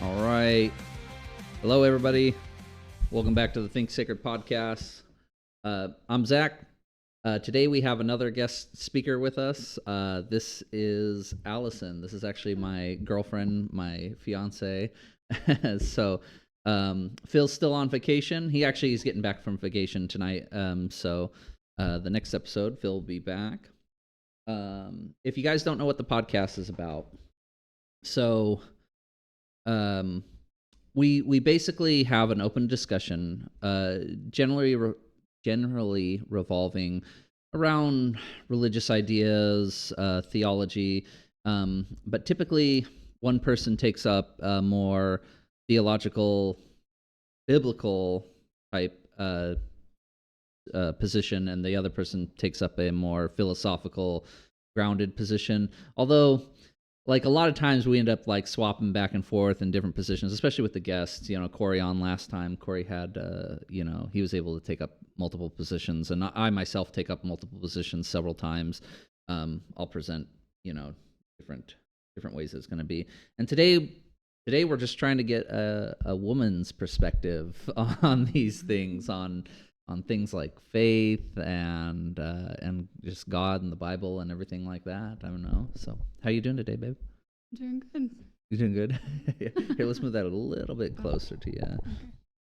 All right. Hello, everybody. Welcome back to the Think Sacred podcast. I'm Zach. Today we have another guest speaker with us. This is Allison. This is actually my girlfriend, my fiance. So Phil's still on vacation. He actually is getting back from vacation tonight. So the next episode, Phil will be back. If you guys don't know what the podcast is about, so we basically have an open discussion, generally revolving around religious ideas, theology, but typically one person takes up a more theological, biblical type position, and the other person takes up a more philosophical, grounded position. Although, like, a lot of times we end up like swapping back and forth in different positions, especially with the guests. You know, Corey on last time. Corey had, he was able to take up multiple positions, and I myself take up multiple positions several times. I'll present, different ways it's going to be. And today we're just trying to get a woman's perspective on these things, on things like faith and just God and the Bible and everything like that. I don't know. So, how you doing today, babe? I'm doing good. You doing good? Here, let's move that a little bit closer to you.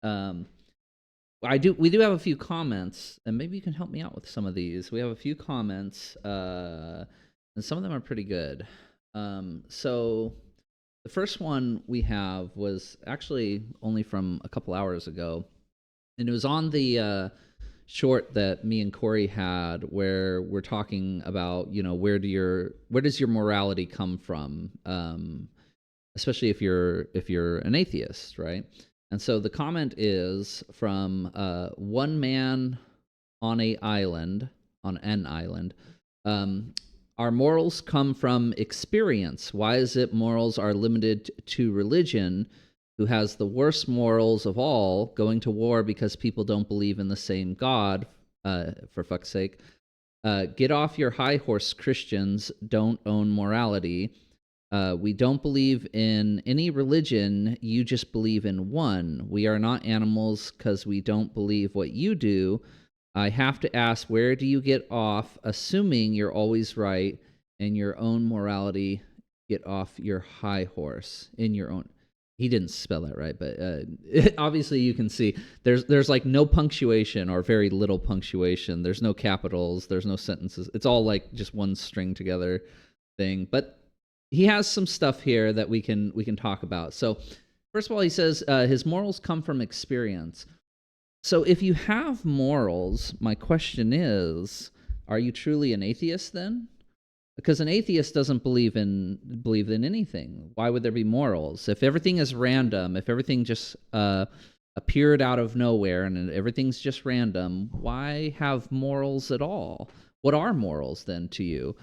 Okay. We do have a few comments, and maybe you can help me out with some of these. We have a few comments, and some of them are pretty good. So the first one we have was actually only from a couple hours ago. And it was on the short that me and Corey had, where we're talking about, where does your morality come from, especially if you're an atheist, right? And so the comment is from one man on an island. Our morals come from experience. Why is it morals are limited to religion? Who has the worst morals of all, going to war because people don't believe in the same God, for fuck's sake. Get off your high horse, Christians. Don't own morality. We don't believe in any religion. You just believe in one. We are not animals because we don't believe what you do. I have to ask, where do you get off, assuming you're always right in your own morality? Get off your high horse in your own. He didn't spell that right, but obviously you can see there's like no punctuation or very little punctuation. There's no capitals. There's no sentences. It's all like just one string together thing. But he has some stuff here that we can talk about. So first of all, he says his morals come from experience. So if you have morals, my question is, are you truly an atheist then? Because an atheist doesn't believe in anything. Why would there be morals? If everything is random, if everything just appeared out of nowhere and everything's just random, why have morals at all? What are morals then to you?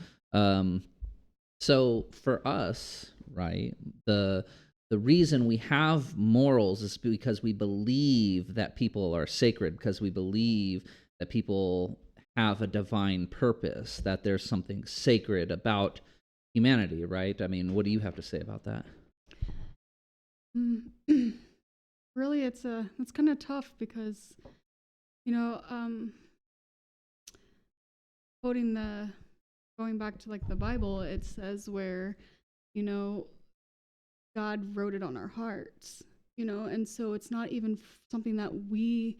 So for us, right, the reason we have morals is because we believe that people are sacred, because we believe that people have a divine purpose, that there's something sacred about humanity, right? I mean, what do you have to say about that? Really, it's kind of tough because, going back to like the Bible, it says where, God wrote it on our hearts, and so it's not even something that we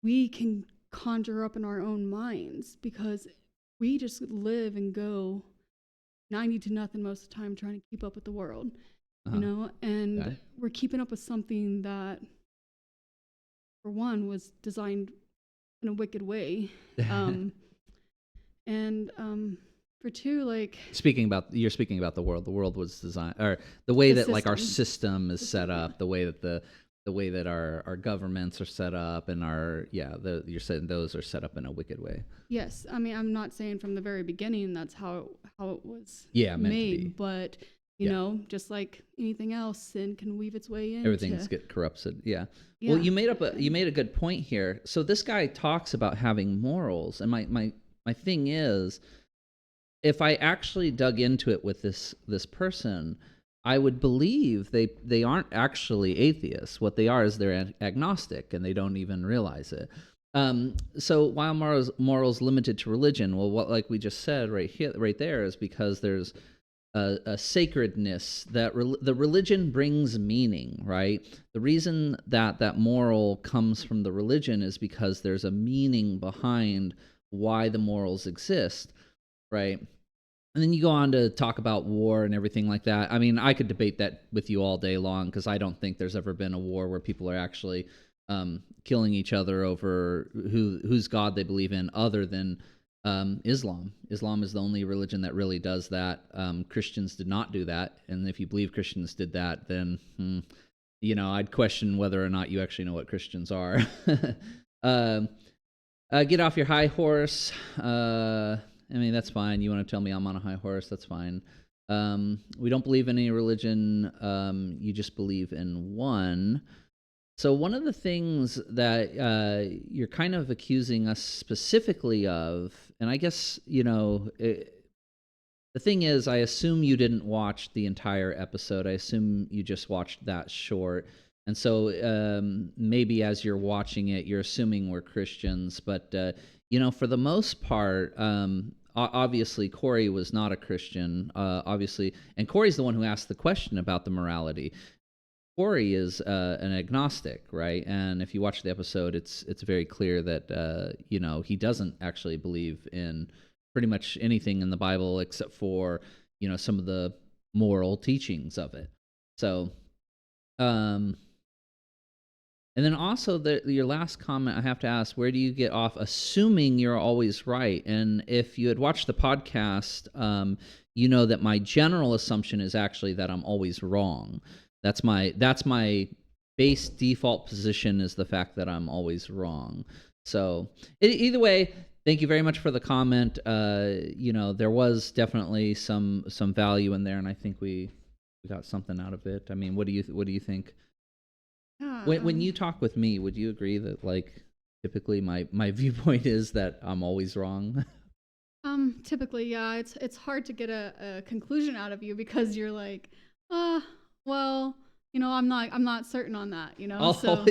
can conjure up in our own minds, because we just live and go 90 to nothing most of the time trying to keep up with the world, and we're keeping up with something that, for one, was designed in a wicked way, and for two, like, you're speaking about the world was designed, or the way that like our system is set up, the way that our governments are set up, and you're saying those are set up in a wicked way. Yes, I mean, I'm not saying from the very beginning that's how it was made, but just like anything else, sin can weave its way in. Everything's get corrupted. Yeah. Well, you made a good point here. So this guy talks about having morals, and my thing is, if I actually dug into it with this person, I would believe they aren't actually atheists. What they are is they're agnostic, and they don't even realize it. So why are morals limited to religion? Well, what like we just said right here, right there, is because there's a sacredness that the religion brings meaning, right? The reason that that moral comes from the religion is because there's a meaning behind why the morals exist, right? And then you go on to talk about war and everything like that. I mean, I could debate that with you all day long, because I don't think there's ever been a war where people are actually killing each other over whose god they believe in, other than Islam. Islam is the only religion that really does that. Christians did not do that, and if you believe Christians did that, then I'd question whether or not you actually know what Christians are. um, get off your high horse. I mean, that's fine. You want to tell me I'm on a high horse? That's fine. We don't believe in any religion. You just believe in one. So one of the things that you're kind of accusing us specifically of, and I guess, the thing is, I assume you didn't watch the entire episode. I assume you just watched that short. And so maybe as you're watching it, you're assuming we're Christians. But, for the most part, obviously, Corey was not a Christian, obviously. And Corey's the one who asked the question about the morality. Corey is an agnostic, right? And if you watch the episode, it's very clear that, he doesn't actually believe in pretty much anything in the Bible except for, some of the moral teachings of it. So, and then also your last comment, I have to ask, where do you get off assuming you're always right? And if you had watched the podcast, you know that my general assumption is actually that I'm always wrong. That's my base default position, is the fact that I'm always wrong. So either way, thank you very much for the comment. There was definitely some value in there, and I think we got something out of it. I mean, what do you think? Yeah. When you talk with me, would you agree that, like, typically my viewpoint is that I'm always wrong? Typically, yeah. It's hard to get a conclusion out of you, because you're like, well, I'm not certain on that, so.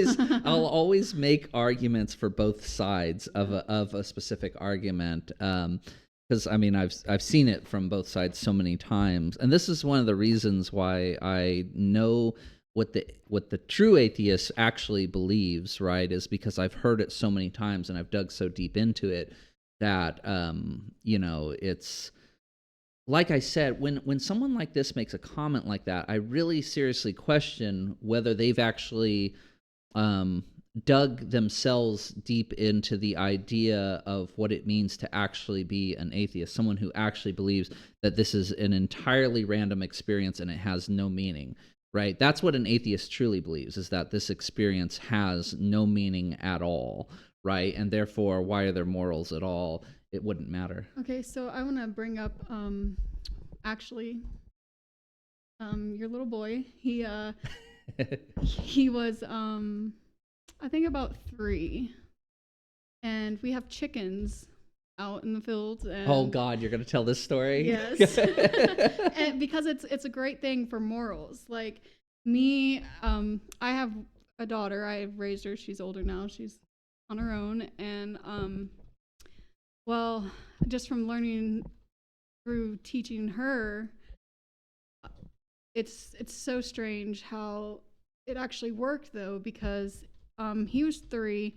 I'll always make arguments for both sides of a specific argument, because I mean I've seen it from both sides so many times, and this is one of the reasons why I know what the true atheist actually believes, right? Is because I've heard it so many times and I've dug so deep into it that it's like I said, when someone like this makes a comment like that, I really seriously question whether they've actually dug themselves deep into the idea of what it means to actually be an atheist, someone who actually believes that this is an entirely random experience and it has no meaning, right? That's what an atheist truly believes, is that this experience has no meaning at all, right? And therefore, why are there morals at all? It wouldn't matter. Okay, so I want to bring up actually your little boy. He he was I think about 3, and we have chickens out in the fields. And oh God, you're gonna tell this story? Yes. And because it's a great thing for morals. Like me, I have a daughter. I've raised her. She's older now. She's on her own, and well, just from learning through teaching her, it's so strange how it actually worked, though, because he was 3.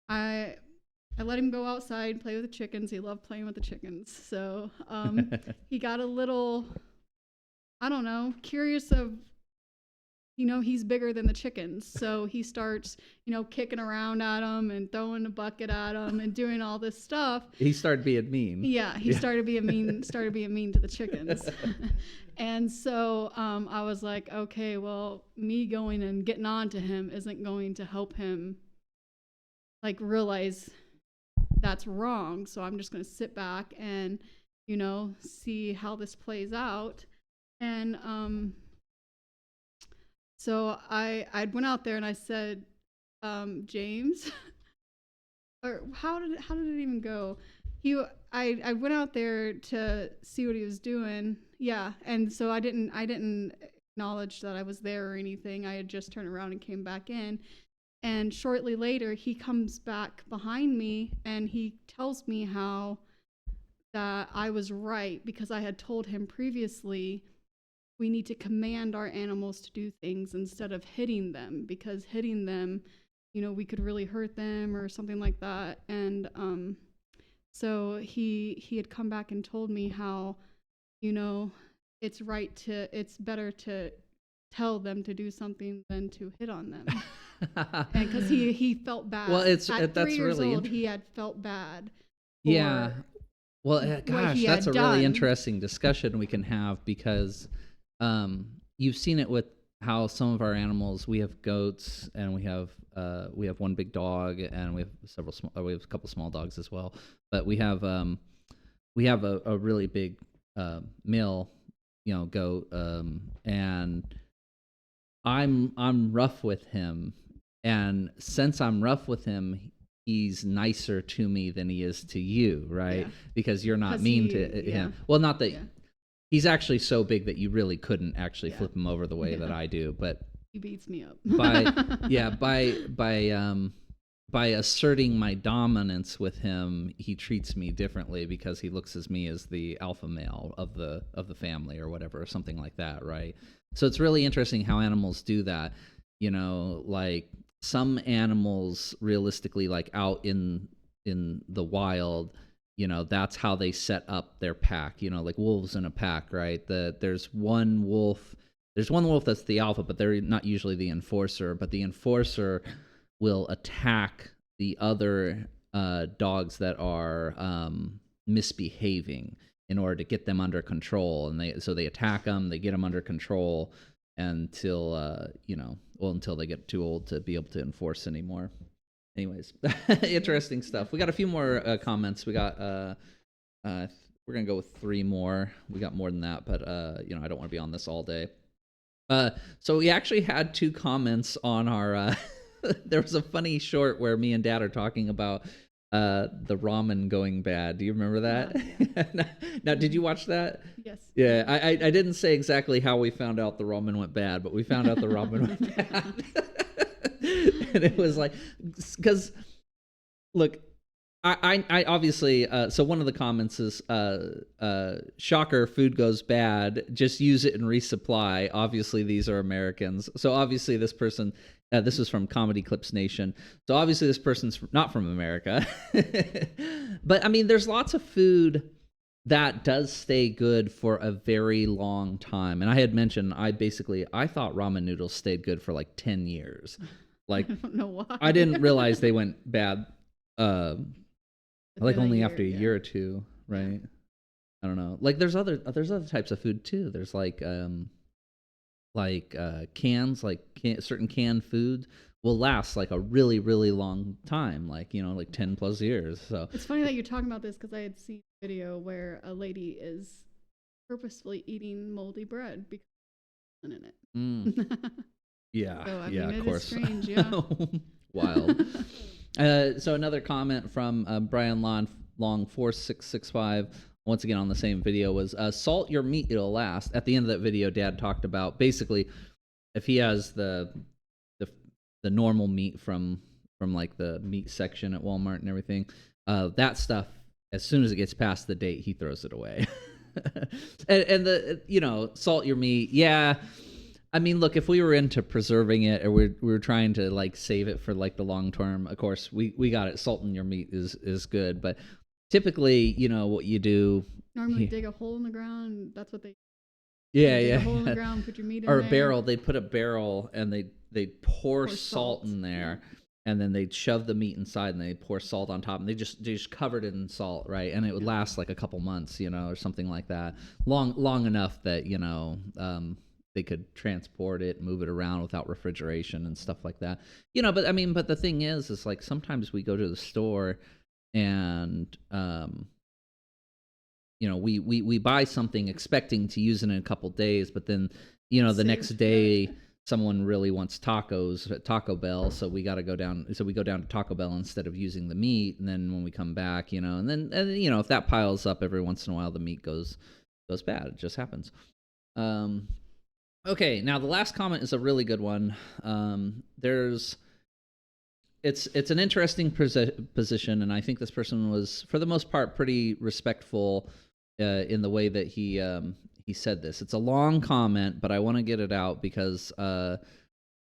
I let him go outside and play with the chickens. He loved playing with the chickens. So he got a little, I don't know, curious of, he's bigger than the chickens. So he starts, kicking around at them and throwing a bucket at them and doing all this stuff. He started being mean. Yeah, he started being mean to the chickens. And so I was like, okay, well, me going and getting on to him isn't going to help him, like, realize that's wrong. So I'm just going to sit back and, see how this plays out. And so I went out there and I said, James, or how did it even go? I went out there to see what he was doing, Yeah, and so I didn't acknowledge that I was there or anything. I had just turned around and came back in. And shortly later, he comes back behind me and he tells me how that I was right because I had told him previously we need to command our animals to do things instead of hitting them, because hitting them, we could really hurt them or something like that. And so he had come back and told me how, you know, it's better to tell them to do something than to hit on them. And because he felt bad. Well, At that's 3 years really old, he had felt bad yeah. for Well, what gosh, he that's had a really done. interesting discussion we can have because you've seen it with how some of our animals. We have goats, and we have one big dog, and we have we have a couple small dogs as well. But we have a really big male, goat, and I'm rough with him, and since I'm rough with him, he's nicer to me than he is to you, right? Yeah. Because you're not 'Cause mean he- to yeah. him. Well, not that Yeah. he's actually so big that you really couldn't actually Yeah. flip him over the way Yeah. that I do, but He beats me up. by asserting my dominance with him, he treats me differently because he looks at me as the alpha male of the family or whatever, or something like that, right? So it's really interesting how animals do that. Like some animals realistically, like out in the wild, that's how they set up their pack, like wolves in a pack, right? There's one wolf that's the alpha, but they're not usually the enforcer, but the enforcer will attack the other dogs that are misbehaving in order to get them under control, and they attack them, they get them under control until until they get too old to be able to enforce anymore. Anyways, interesting stuff. We got a few more comments. We got we're gonna go with 3 more. We got more than that, but I don't want to be on this all day. So we actually had 2 comments on our there was a funny short where me and Dad are talking about the ramen going bad. Do you remember that? Yeah. Now, did you watch that? Yes. Yeah, I didn't say exactly how we found out the ramen went bad, but we found out the ramen went bad. And it was like, because, look, I obviously, so one of the comments is, shocker, food goes bad, just use it and resupply. Obviously, these are Americans. So obviously this person, this was from Comedy Clips Nation. So obviously this person's not from America. But I mean, there's lots of food that does stay good for a very long time. And I had mentioned, I thought ramen noodles stayed good for like 10 years. Like, I don't know why. I didn't realize they went bad. Like Within a only year, after a yeah. year or two, right? I don't know. Like there's other types of food too. There's like cans, certain canned foods will last like a really, really long time, like 10 plus years. So It's funny that you're talking about this because I had seen a video where a lady is purposefully eating moldy bread because there's in it. yeah, So, I yeah, mean, of it is course. strange, yeah. Wild. So another comment from Brian Long 4665, once again on the same video, was salt your meat, it'll last. At the end of that video, Dad talked about basically if he has the normal meat from like the meat section at Walmart and everything, that stuff, as soon as it gets past the date, he throws it away. and the salt your meat, yeah. I mean, look, if we were into preserving it, or we were trying to like save it for like the long term, of course we got it. Salting your meat is good, but typically, what you do Normally dig a hole in the ground. That's what they dig a hole in the ground, put your meat in or there. a barrel. They'd put a barrel and they'd pour salt in there, and then they'd shove the meat inside and they'd pour salt on top, and they just covered it in salt, right? And it would last like a couple months, or something like that, long enough that they could transport it, move it around without refrigeration and stuff like that. But the thing is like sometimes we go to the store and we buy something expecting to use it in a couple days, but then the next day someone really wants tacos at Taco Bell, so we go down to Taco Bell instead of using the meat. And then when we come back, and then if that piles up every once in a while, the meat goes So it's bad. It just happens. Okay, now the last comment is a really good one. It's an interesting position, and I think this person was, for the most part, pretty respectful in the way that he said this. It's a long comment, but I want to get it out because I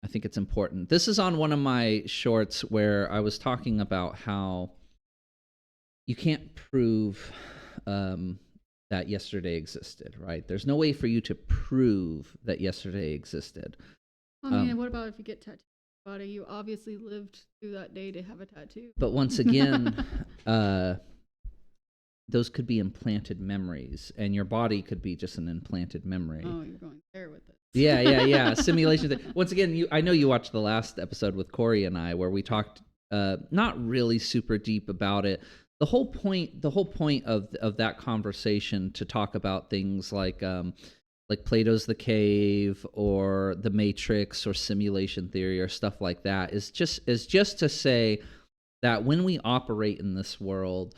think it's important. This is on one of my shorts where I was talking about how you can't prove that yesterday existed, right? There's no way for you to prove that yesterday existed. I mean, what about if you get tattooed on your body? You obviously lived through that day to have a tattoo. But once again, those could be implanted memories, and your body could be just an implanted memory. Oh, you're going there with it. Yeah. Simulation. Once again, I know you watched the last episode with Corey and I, where we talked not really super deep about it. The whole point of that conversation to talk about things like Plato's The Cave or the Matrix or simulation theory or stuff like that is just to say that when we operate in this world,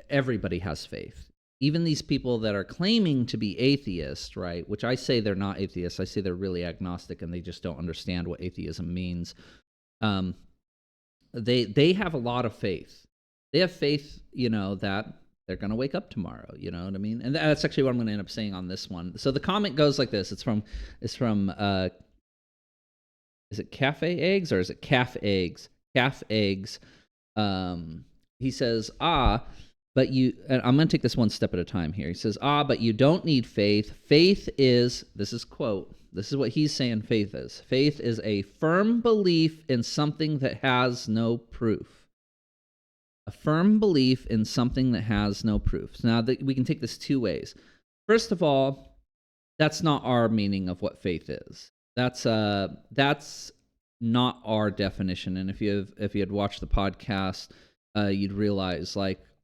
everybody has faith. Even these people that are claiming to be atheists, right? Which I say they're not atheists. I say they're really agnostic and they just don't understand what atheism means. They have a lot of faith. They have faith, that they're going to wake up tomorrow. You know what I mean? And that's actually what I'm going to end up saying on this one. So the comment goes like this. It's from is it Cafe Eggs or is it Calf Eggs? Calf Eggs. He says, but you, and I'm going to take this one step at a time here. He says, but you don't need faith. Faith is, this is what he's saying faith is. Faith is a firm belief in something that has no proof. A firm belief in something that has no proof. So now we can take this two ways. First of all, that's not our meaning of what faith is. That's not our definition. And if you had watched the podcast, you'd realize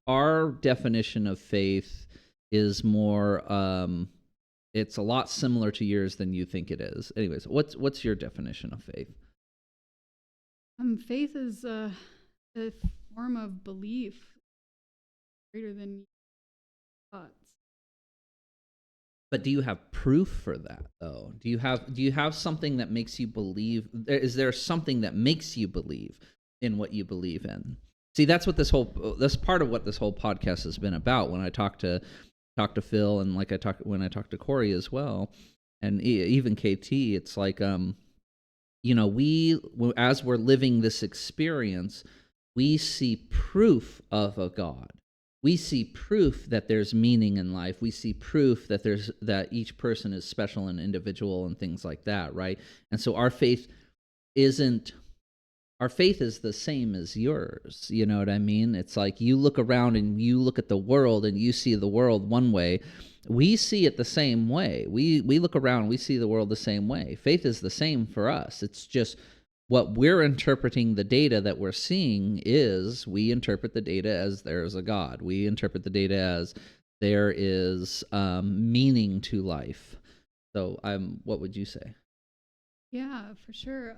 our definition of faith is more. It's a lot similar to yours than you think it is. Anyways, what's your definition of faith? Faith is a form of belief greater than thoughts. But do you have proof for that though? Do you have something that makes you believe? Is there something that makes you believe in what you believe in? See, that's part of what this whole podcast has been about. When I talk to Phil and when I talk to Corey as well, and even KT, it's like we, as we're living this experience, we see proof of a God. We see proof that there's meaning in life. We see proof that each person is special and individual and things like that, right? And so our faith is the same as yours. You know what I mean? It's like you look around and you look at the world and you see the world one way. We see it the same way. We look around, we see the world the same way. Faith is the same for us. It's just what we're interpreting the data that we're seeing is we interpret the data as there's a God. We interpret the data as there is meaning to life. So what would you say? Yeah, for sure.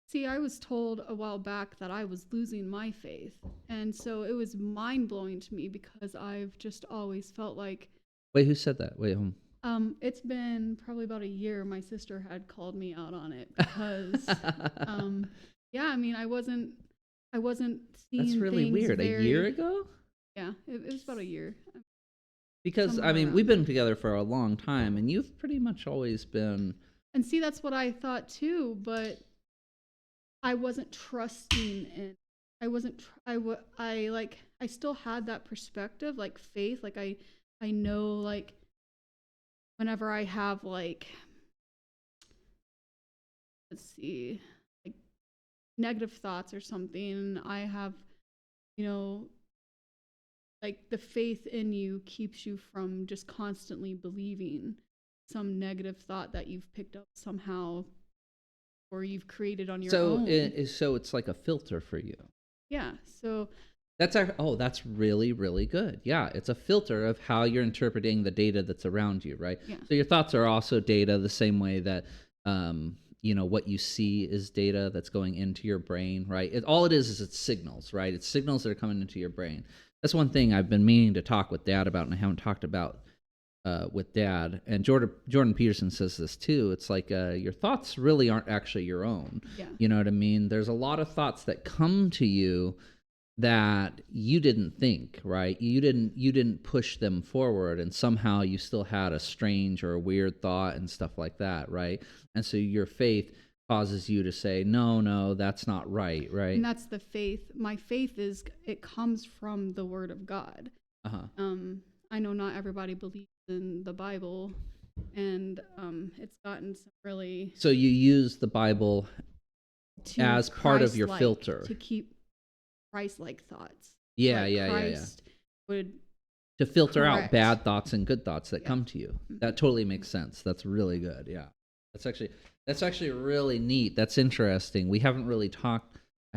See, I was told a while back that I was losing my faith. And so it was mind-blowing to me because I've just always felt like... Wait, who said that? Wait, it's been probably about a year. My sister had called me out on it because, yeah, I mean, I wasn't seeing. That's really weird. A year ago? Yeah, it was about a year. Because I mean, we've been together for a long time, and you've pretty much always been. And see, that's what I thought too, but I wasn't trusting in. I wasn't. I still had that perspective, like faith. Like I know, like. Whenever I have let's see, like negative thoughts or something, I have, like the faith in you keeps you from just constantly believing some negative thought that you've picked up somehow or you've created on your own. So it's like a filter for you. Yeah. So that's really, really good. Yeah, it's a filter of how you're interpreting the data that's around you, right? Yeah. So your thoughts are also data the same way that, what you see is data that's going into your brain, right? All it is it's signals, right? It's signals that are coming into your brain. That's one thing I've been meaning to talk with Dad about, and I haven't talked about with Dad. And Jordan Peterson says this too. It's like your thoughts really aren't actually your own. Yeah. You know what I mean? There's a lot of thoughts that come to you that you didn't think, right? You didn't push them forward, and somehow you still had a strange or a weird thought and stuff like that, right? And so your faith causes you to say, no, that's not right, right? And that's the faith. My faith it comes from the Word of God. I know not everybody believes in the Bible, and it's gotten some really. So you use the Bible as part of your Christ-like, filter to keep Christ-like thoughts. Yeah, like yeah. Christ would To filter out correct. bad thoughts and good thoughts that Yeah. come to you. That totally makes sense. That's really good. Yeah. That's actually really neat. That's interesting. I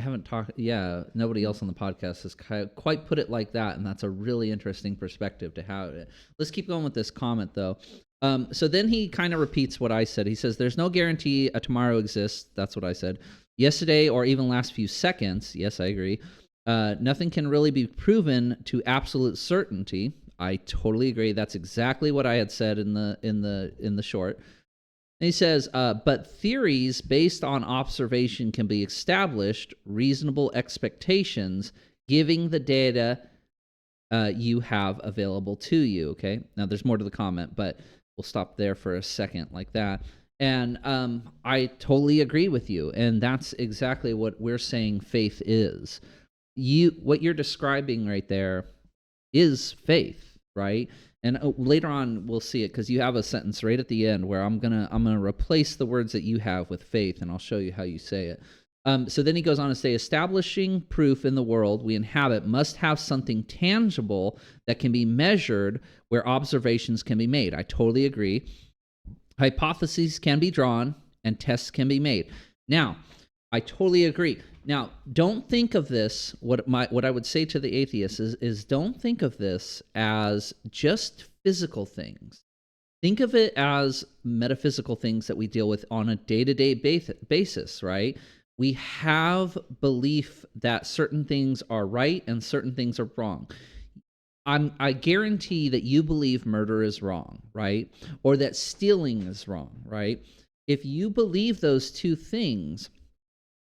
haven't talked. Yeah, nobody else on the podcast has quite put it like that, and that's a really interesting perspective to have it. Let's keep going with this comment, though. So then he kind of repeats what I said. He says, "There's no guarantee a tomorrow exists." That's what I said. Yesterday, or even last few seconds. Yes, I agree. Nothing can really be proven to absolute certainty. I totally agree. That's exactly what I had said in the short. And he says, but theories based on observation can be established, reasonable expectations, giving the data you have available to you. Okay. Now there's more to the comment, but we'll stop there for a second like that. And I totally agree with you. And that's exactly what we're saying faith is. What you're describing right there is faith, right? And later on we'll see it, because you have a sentence right at the end where I'm gonna replace the words that you have with faith, and I'll show you how you say it. So then he goes on to say, establishing proof in the world we inhabit must have something tangible that can be measured, where observations can be made. I totally agree. Hypotheses can be drawn and tests can be made. Now, I totally agree. Now, don't think of this, what I would say to the atheists is don't think of this as just physical things. Think of it as metaphysical things that we deal with on a day-to-day basis, right? We have belief that certain things are right and certain things are wrong. I guarantee that you believe murder is wrong, right? Or that stealing is wrong, right? If you believe those two things,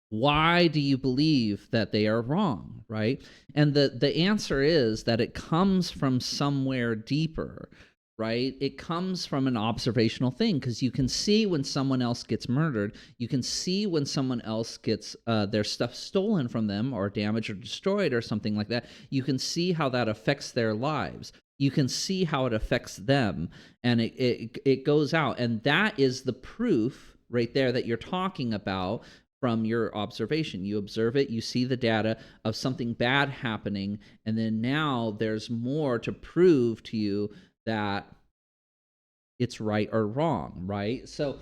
why do you believe that they are wrong, right? And the answer is that it comes from somewhere deeper, right? It comes from an observational thing, because you can see when someone else gets murdered. You can see when someone else gets their stuff stolen from them or damaged or destroyed or something like that. You can see how that affects their lives. You can see how it affects them, and it goes out. And that is the proof right there that you're talking about. From your observation, you observe it, you see the data of something bad happening, and then now there's more to prove to you that it's right or wrong, right? So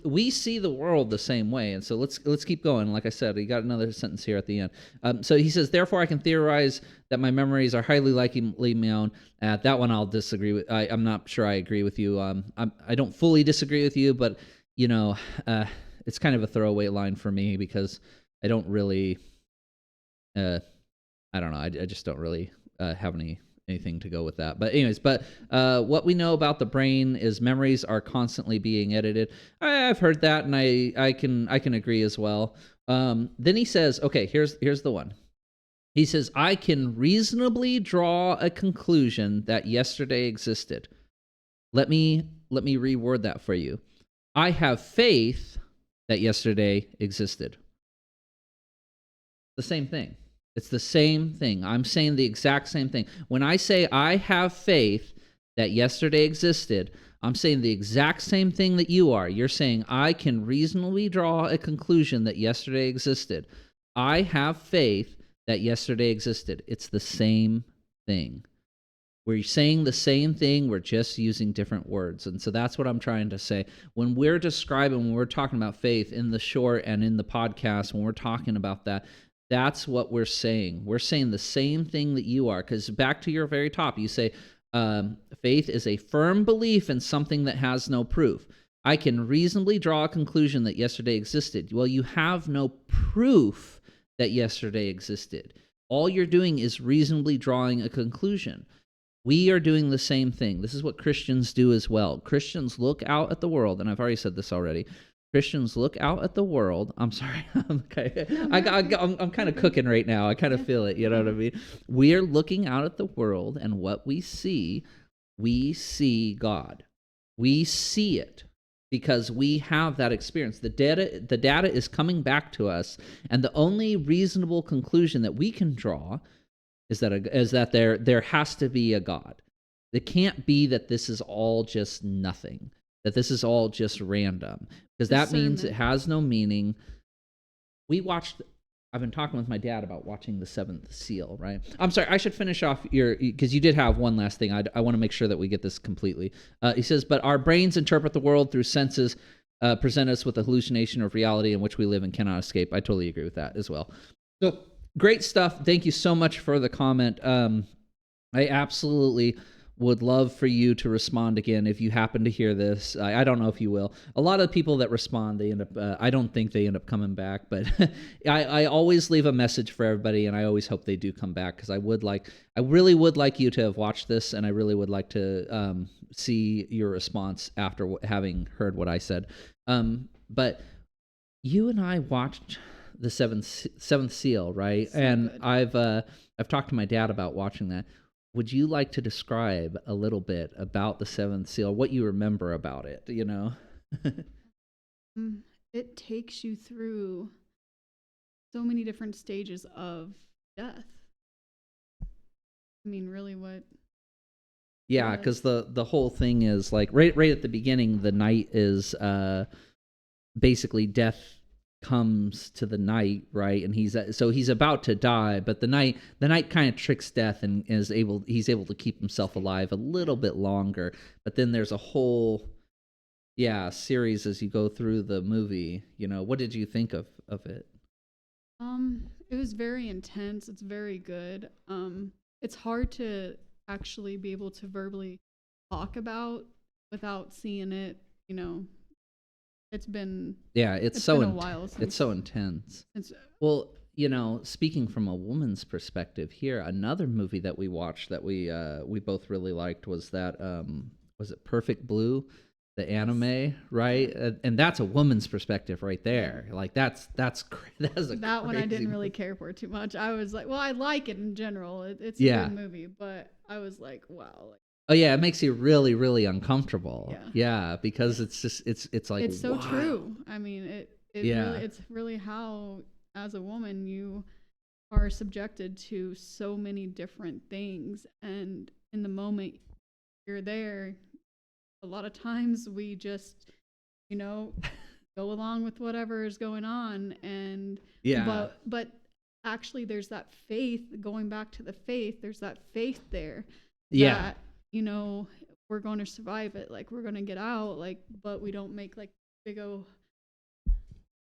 we see the world the same way, and so let's keep going. Like I said, we got another sentence here at the end. So he says, therefore, I can theorize that my memories are highly likely my own. That one I'll disagree with. I'm not sure I agree with you. I don't fully disagree with you, but you know. It's kind of a throwaway line for me, because I don't really, I don't know. I just don't really have anything to go with that. But anyways, what we know about the brain is memories are constantly being edited. I've heard that, and I can agree as well. Then he says, okay, here's the one. He says, I can reasonably draw a conclusion that yesterday existed. Let me reword that for you. I have faith that yesterday existed. The same thing. It's the same thing. I'm saying the exact same thing. When I say I have faith that yesterday existed, I'm saying the exact same thing that you are. You're saying I can reasonably draw a conclusion that yesterday existed. I have faith that yesterday existed. It's the same thing. We're saying the same thing, we're just using different words. And so that's what I'm trying to say. When we're talking about faith in the short and in the podcast, when we're talking about that, that's what we're saying. We're saying the same thing that you are. Because back to your very top, you say, faith is a firm belief in something that has no proof. I can reasonably draw a conclusion that yesterday existed. Well, you have no proof that yesterday existed. All you're doing is reasonably drawing a conclusion. We are doing the same thing. This is what Christians do as well. Christians look out at the world, and I've already said this already. Christians look out at the world. I'm sorry. Okay. I'm kind of cooking right now. I kind of feel it. You know what I mean? We are looking out at the world, and what we see God. We see it because we have that experience. The data is coming back to us, and the only reasonable conclusion that we can draw is that there has to be a God. It can't be that this is all just nothing, that this is all just random, because that means it has no meaning. I've been talking with my dad about watching The Seventh Seal, right? I'm sorry, I should finish off because you did have one last thing. I want to make sure that we get this completely. He says, but our brains interpret the world through senses, present us with a hallucination of reality in which we live and cannot escape. I totally agree with that as well. So great stuff. Thank you so much for the comment. I absolutely would love for you to respond again if you happen to hear this. I don't know if you will. A lot of people that respond, they end up, I don't think they end up coming back, but I always leave a message for everybody, and I always hope they do come back, because I really would like you to have watched this, and I really would like to see your response after having heard what I said. But you and I watched the Seventh Seal, right? So and good. I've talked to my dad about watching that. Would you like to describe a little bit about the Seventh Seal, what you remember about it, you know? It takes you through so many different stages of death. I mean, really what? Yeah, because the whole thing is like right at the beginning, the night is basically death comes to the night, right? And he's about to die, but the night kind of tricks death and he's able to keep himself alive a little bit longer. But then there's a whole series as you go through the movie. You know, what did you think of it? It was very intense. It's very good. It's hard to actually be able to verbally talk about without seeing it, you know. It's been it's so been a while since, it's so intense. Well, you know, speaking from a woman's perspective here, another movie that we watched that we both really liked was that was it Perfect Blue, the anime, right? And that's a woman's perspective right there. Like that's that one I didn't really care for too much. I was like, well, I like it in general. It's a good movie, but I was like, wow. Oh yeah, it makes you really, really uncomfortable. Yeah, because it's just it's like it's so true. I mean, it really, it's really how as a woman you are subjected to so many different things, and in the moment you're there, a lot of times we just, you know, go along with whatever is going on, and but actually there's that faith, going back to the faith, there's that faith there. That, you know, we're going to survive it, like we're going to get out, like, but we don't make like big old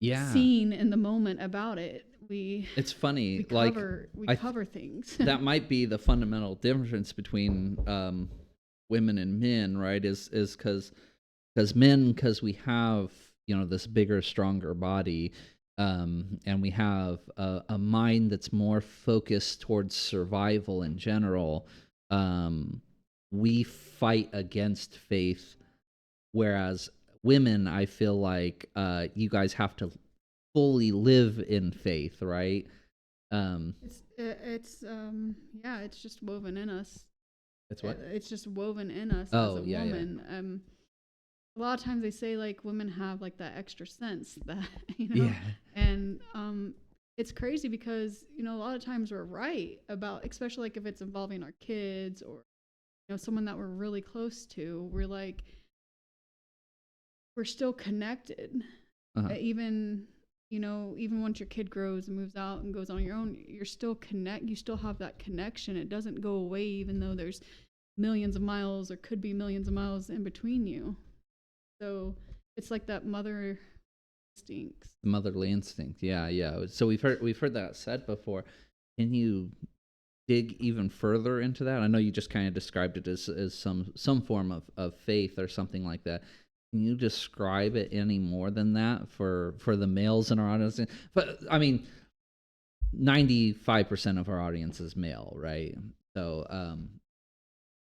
scene in the moment about it. It's funny, we cover things. That might be the fundamental difference between women and men, right? Is because men, because we have, you know, this bigger, stronger body, and we have a mind that's more focused towards survival in general. We fight against faith, whereas women, I feel like you guys have to fully live in faith, right? It's just woven in us. It's what? It's just woven in us as a woman. Yeah. A lot of times they say like women have like that extra sense that, you know, and it's crazy because, you know, a lot of times we're right about, especially like if it's involving our kids or, you know, someone that we're really close to, we're like, we're still connected. Even, you know, even once your kid grows and moves out and goes on your own, you still have that connection. It doesn't go away, even though there's millions of miles or could be millions of miles in between you. So it's like that motherly instinct. Yeah. So we've heard that said before. Can you dig even further into that? I know you just kind of described it as some form of faith or something like that. Can you describe it any more than that for the males in our audience? But I mean, 95% of our audience is male, right? So,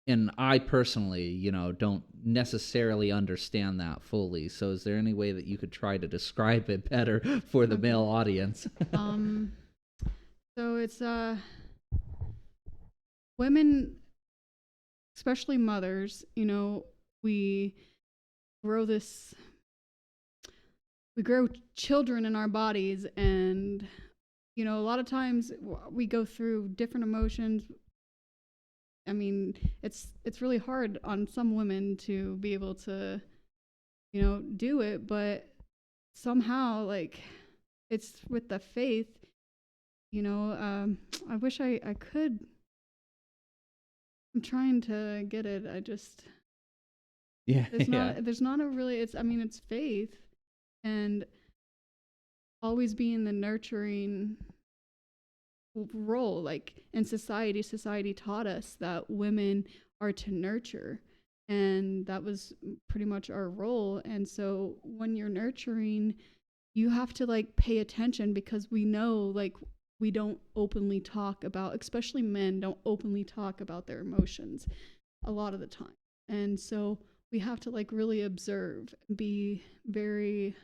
and I personally, don't necessarily understand that fully. So, is there any way that you could try to describe it better for the Okay. male audience? Um, so it's women, especially mothers, we grow this we grow children in our bodies, and a lot of times we go through different emotions. I mean, it's really hard on some women to be able to do it, but somehow, like, it's with the faith. I wish I could. I'm trying to get it. I just Yeah, there's yeah. not a really, it's faith, and always being the nurturing role. Like, in society taught us that women are to nurture, and that was pretty much our role. And so when you're nurturing, you have to like pay attention, because we know, like, we don't openly talk about, especially men don't openly talk about their emotions a lot of the time. And so we have to like really observe, be very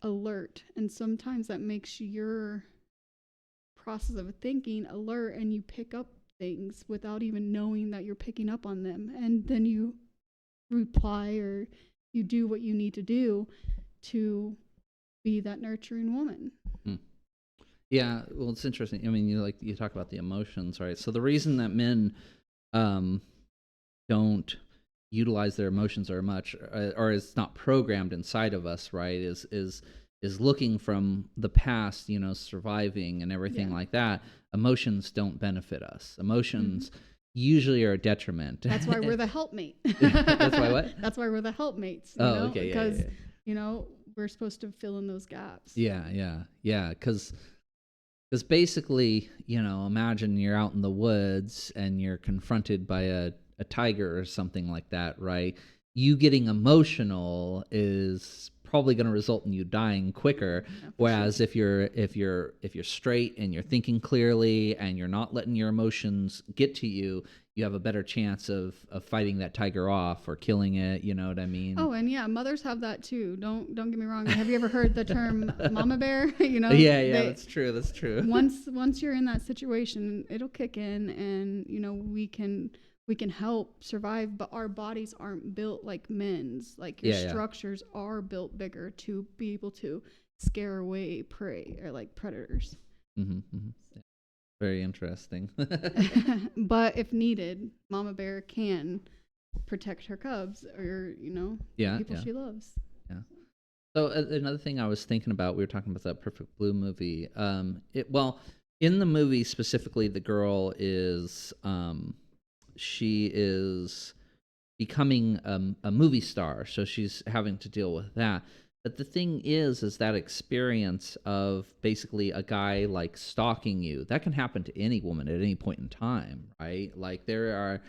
alert, and sometimes that makes your process of thinking alert, and you pick up things without even knowing that you're picking up on them, and then you reply, or you do what you need to do to be that nurturing woman. Hmm. Yeah, well, it's interesting. I mean, you talk about the emotions, right? So the reason that men um, don't utilize their emotions very much, or is not programmed inside of us, right? Is looking from the past, surviving and everything Yeah. like that. Emotions don't benefit us. Emotions usually are a detriment. That's why we're the helpmate. That's why what? That's why we're the helpmates, Oh, okay, yeah, because, yeah. we're supposed to fill in those gaps. Yeah. Because basically, imagine you're out in the woods and you're confronted by a tiger or something like that, right? You getting emotional is probably going to result in you dying quicker. Yeah, Whereas sure. if you're straight and you're thinking clearly and you're not letting your emotions get to you, you have a better chance of fighting that tiger off or killing it. You know what I mean? Oh, and yeah, mothers have that too. Don't get me wrong. Have you ever heard the term mama bear? Yeah, that's true. That's true. Once you're in that situation, it'll kick in, and we can help survive, but our bodies aren't built like men's. Like, your Yeah. structures are built bigger to be able to scare away prey, or like predators. Yeah. Very interesting. But if needed, mama bear can protect her cubs, or Yeah, the people yeah. she loves. Yeah. So another thing I was thinking about, we were talking about that Perfect Blue movie. Well, in the movie specifically, the girl is she is becoming a movie star, so she's having to deal with that. But the thing is that experience of basically a guy like stalking you, that can happen to any woman at any point in time, right? Like, there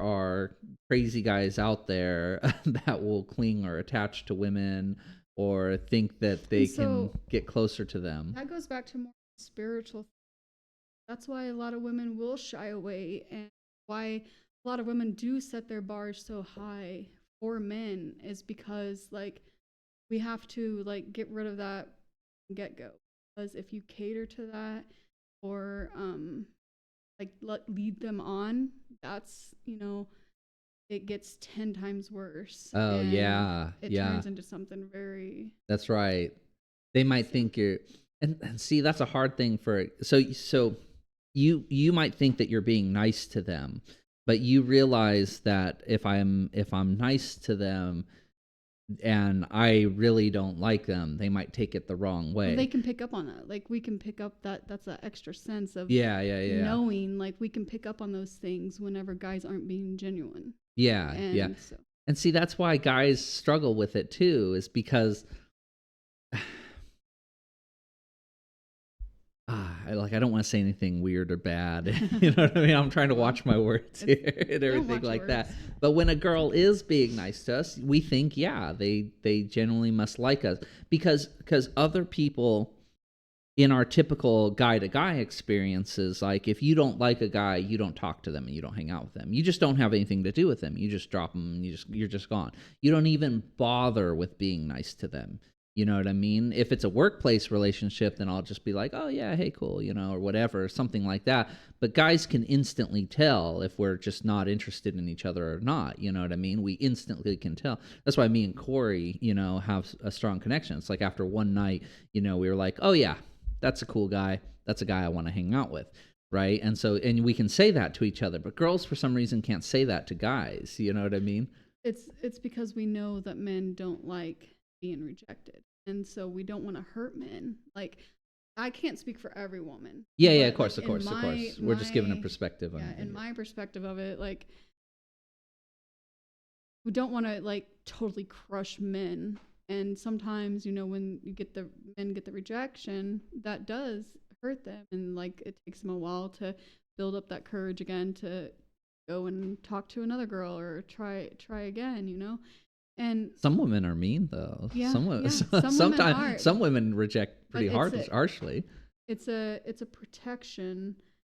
are crazy guys out there that will cling or attach to women or think that they And can so get closer to them. that goes back to more spiritual. That's why a lot of women will shy away, and why a lot of women do set their bars so high for men, is because, like, we have to like get rid of that get go. Because if you cater to that, or like lead them on, that's it gets 10 times worse, Oh, and yeah. it Yeah. turns into something very. That's right. They might think you're, and see, that's a hard thing for, so you might think that you're being nice to them, but you realize that if I'm nice to them and I really don't like them, they might take it the wrong Well, they way. can pick up on that. Like, we can pick up that's that extra sense of Yeah. knowing. Like, we can pick up on those things whenever guys aren't being genuine. Yeah. And so, And see, that's why guys struggle with it too, is because I don't want to say anything weird or bad. You know what I mean? I'm trying to watch my words here and everything like that. But when a girl is being nice to us, we think, yeah, they genuinely must like us, because other people in our typical guy to guy experiences, like if you don't like a guy, you don't talk to them and you don't hang out with them. You just don't have anything to do with them. You just drop them and you're just gone. You don't even bother with being nice to them. You know what I mean? If it's a workplace relationship, then I'll just be like, "Oh yeah, hey, cool," or whatever, something like that. But guys can instantly tell if we're just not interested in each other or not. You know what I mean? We instantly can tell. That's why me and Corey, have a strong connection. It's like after one night, we were like, "Oh yeah, that's a cool guy. That's a guy I want to hang out with." Right. And we can say that to each other, but girls for some reason can't say that to guys. You know what I mean? It's because we know that men don't like being rejected. And so we don't want to hurt men. Like, I can't speak for every woman. Yeah, yeah, of But course, like of course, of course. We're just giving a perspective on yeah, it. in my perspective of it, like, we don't want to like totally crush men. And sometimes, when men get the rejection, that does hurt them, and like it takes them a while to build up that courage again to go and talk to another girl or try again. And Some women are mean though. yeah, Some yeah, some women are, sometimes some women reject but pretty harshly. it's a protection.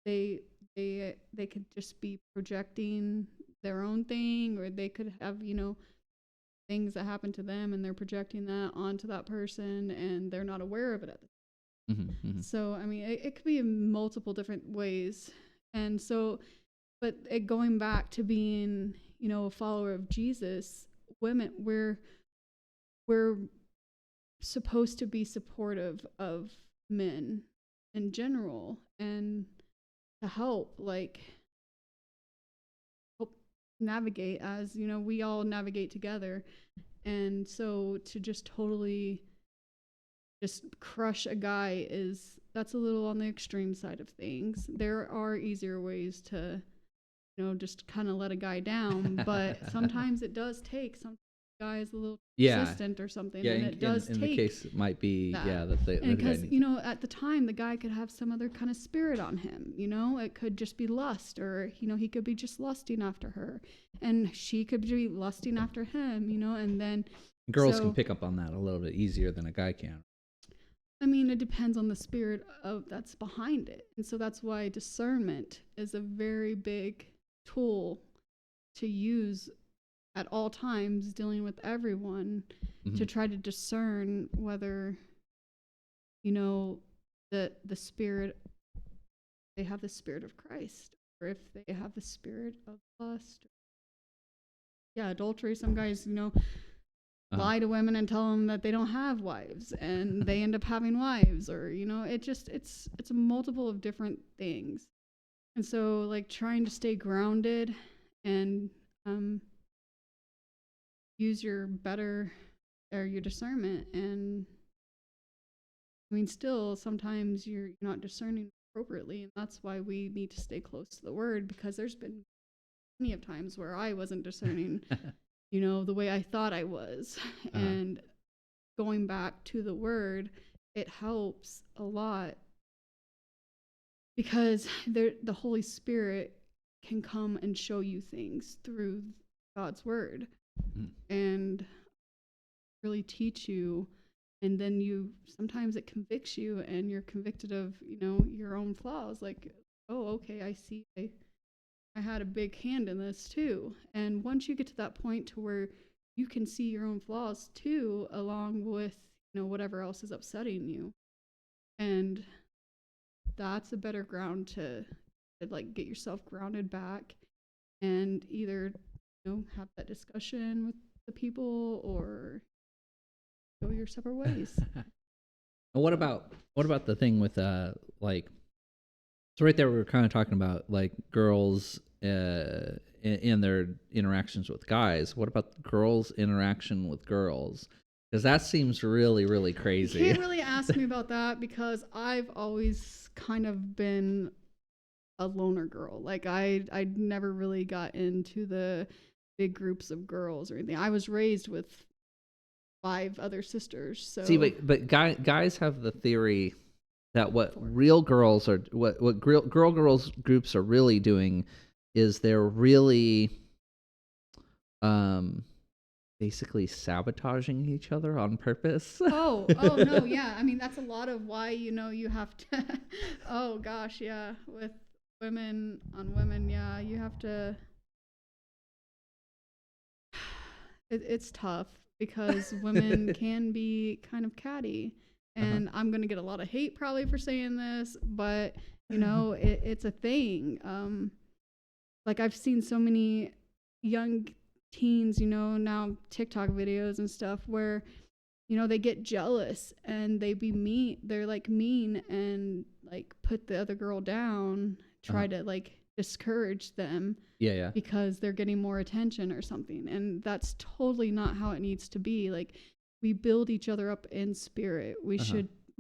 They could just be projecting their own thing, or they could have things that happen to them and they're projecting that onto that person and they're not aware of it at the Mm-hmm, mm-hmm. So I mean it could be in multiple different ways. And so, but going back to being a follower of Jesus, women, we're supposed to be supportive of men in general, and to help navigate, as we all navigate together. And so to just totally just crush a guy, that's a little on the extreme side of things. There are easier ways to just kind of let a guy down, but sometimes it does take some guy is a little persistent or something, Yeah, and it does in take the case it might be that. that the guy Because needs. at the time the guy could have some other kind of spirit on him. It could just be lust, or he could be just lusting after her, and she could be lusting after him. And then Girls can pick up on that a little bit easier than a guy can. I mean, it depends on the spirit of that's behind it. And so that's why discernment is a very big tool to use at all times, dealing with everyone, Mm-hmm. to try to discern whether the spirit, they have the spirit of Christ, or if they have the spirit of lust. Yeah, adultery. Some guys lie to women and tell them that they don't have wives, and they end up having wives, or it's a multiple of different things. And so like trying to stay grounded and use your discernment. And I mean, still sometimes you're not discerning appropriately, and that's why we need to stay close to the word, because there's been plenty of times where I wasn't discerning the way I thought I was. And going back to the word, it helps a lot, because the Holy Spirit can come and show you things through God's word, and really teach you. And then sometimes it convicts you, and you're convicted of your own flaws, like, oh, okay, I see I had a big hand in this too. And once you get to that point to where you can see your own flaws too, along with whatever else is upsetting you, and that's a better ground to like get yourself grounded back, and either have that discussion with the people or go your separate ways. And what about the thing with like, so right there we were kind of talking about like girls in their interactions with guys. What about girls' interaction with girls? Because that seems really, really crazy. You can't really ask me about that, because I've always kind of been a loner girl. Like I never really got into the big groups of girls or anything. I was raised with 5 other sisters. So see, but guys have the theory that what real girls are, what girls groups are really doing is they're really basically sabotaging each other on purpose. Oh no, yeah. I mean, that's a lot of why, you have to, oh gosh, yeah, with women on women, yeah, you have to, it's tough because women can be kind of catty. Uh-huh. And I'm going to get a lot of hate probably for saying this, but, it's a thing. Like I've seen so many young teens, now TikTok videos and stuff where they get jealous and they're like mean and like put the other girl down, Uh-huh. try to like discourage them Yeah, yeah. because they're getting more attention or something. And that's totally not how it needs to be. Like we build each other up in spirit. We Uh-huh.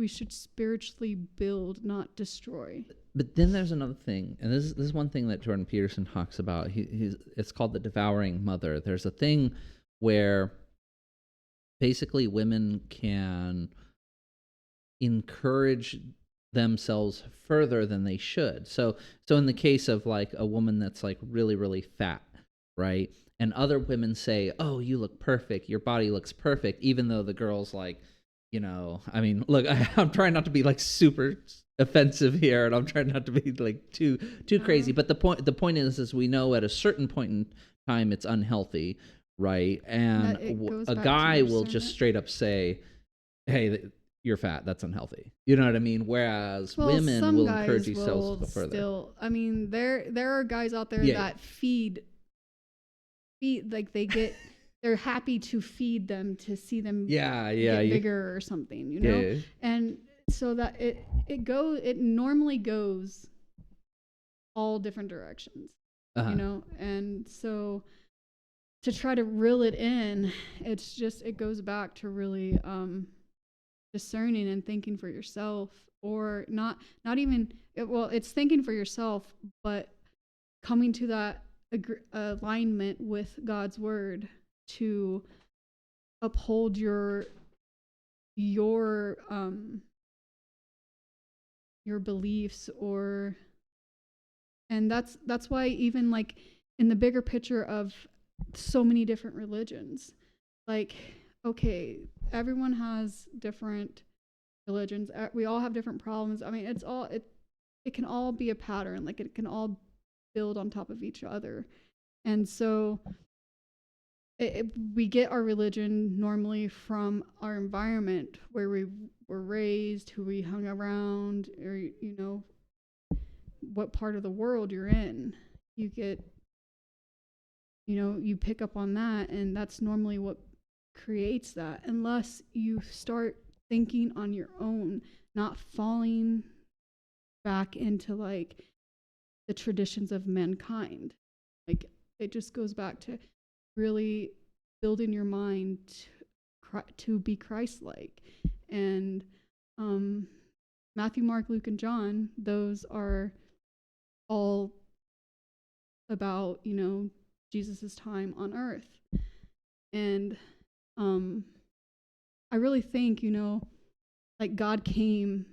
should spiritually build, not destroy. But then there's another thing, and this is one thing that Jordan Peterson talks about. It's called the devouring mother. There's a thing where basically women can encourage themselves further than they should. So in the case of like a woman that's like really really fat, right? And other women say, "Oh, you look perfect. Your body looks perfect," even though the girl's like, I mean, look, I'm trying not to be like super offensive here, and I'm trying not to be like too crazy. But the point is we know at a certain point in time it's unhealthy, right? And That it goes a back to guy your will just discernment. straight up say, "Hey, you're fat. That's unhealthy." You know what I mean? Whereas Well, women some will encourage guys themselves to will go further. still. I mean, there are guys out there Yeah, that feed like they're happy to feed them to see them yeah, yeah, get yeah, bigger or something, yeah, yeah. and so that it normally goes all different directions, Uh-huh. and so to try to reel it in, it goes back to really discerning and thinking for yourself, or not even well, it's thinking for yourself, but coming to that alignment with God's word to uphold your um your beliefs, or and that's why even like in the bigger picture of so many different religions, like okay, everyone has different religions, we all have different problems. I mean, it can all be a pattern, like it can all build on top of each other. And so we get our religion normally from our environment where we were raised, who we hung around, or what part of the world you're in. You get, you pick up on that, and that's normally what creates that, unless you start thinking on your own, not falling back into like the traditions of mankind. Like it just goes back to really building your mind to be Christ-like. And um, Matthew, Mark, Luke, and John, those are all about Jesus's time on earth. And I really think like God came,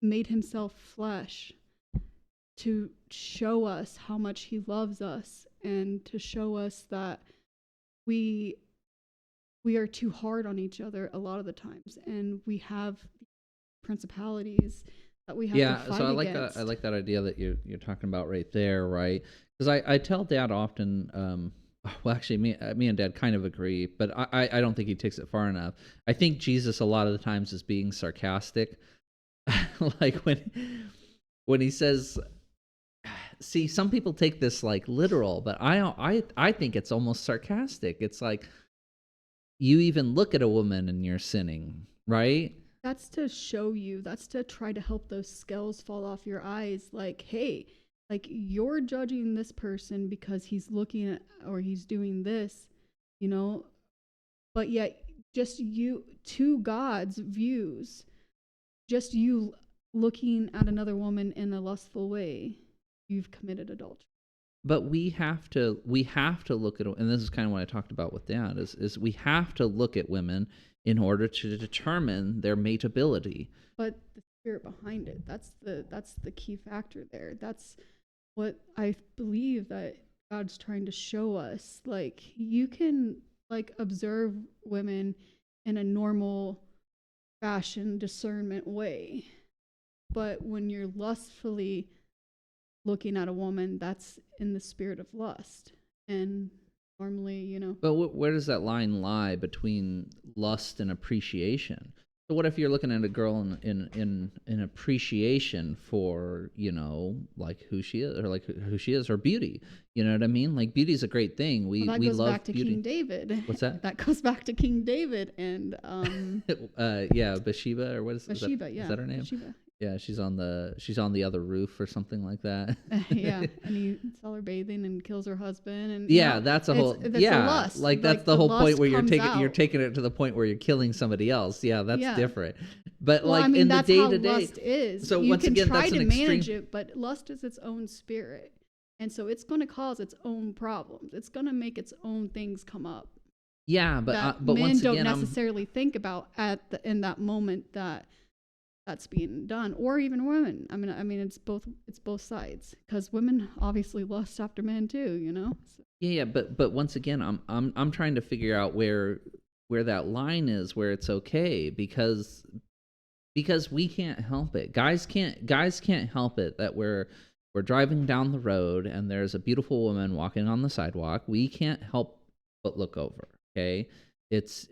made himself flesh to show us how much he loves us, and to show us that we we are too hard on each other a lot of the times, and we have principalities that we have to Yeah, so fight I like that. I against. like that idea that you're talking about right there, right? Because I tell Dad often. Well, actually, me and Dad kind of agree, but I don't think he takes it far enough. I think Jesus a lot of the times is being sarcastic, like when he says, "See, some people take this like literal, but I think it's almost sarcastic. It's like you even look at a woman and you're sinning, right?" That's to show you, that's to try to help those scales fall off your eyes, like hey, like you're judging this person because he's looking at or he's doing this, you know but yet just you, to God's views, just you looking at another woman in a lustful way, you've committed adultery. But we have to look at, and this is kind of what I talked about with Dad, is we have to look at women in order to determine their mateability. But the spirit behind it, that's the key factor there. That's what I believe that God's trying to show us. Like you can like observe women in a normal fashion discernment way. But when you're lustfully looking at a woman, that's in the spirit of lust. And normally, But where does that line lie between lust and appreciation? So what if you're looking at a girl in appreciation for, like who she is, or like who she is, her beauty? You know what I mean? Like beauty is a great thing. well, that We goes love back to beauty. King David. What's that? That goes back to King David and Yeah, Bathsheba, or what is Bathsheba, is that her name? Bathsheba. Yeah, she's on the other roof or something like that. Yeah, and he saw her bathing and kills her husband, and Yeah, that's a whole that's yeah, a lust. like that's the whole lust point where you're comes you're out. taking it to the point where you're killing somebody else. Yeah, that's Yeah. different. But Well, like I mean, in the that's day how to day, lust is. so You once can again, try that's to an manage extreme. it, but lust is its own spirit, and so it's going to cause its own problems. It's going to make its own things come up Yeah, that but men once don't again, necessarily think about in that moment that's being done, or even women. I mean, it's both sides, because women obviously lust after men too. So, yeah, but once again, I'm trying to figure out where that line is, where it's okay, because we can't help it. Guys can't help it that we're driving down the road and there's a beautiful woman walking on the sidewalk. We can't help but look over. Okay, it's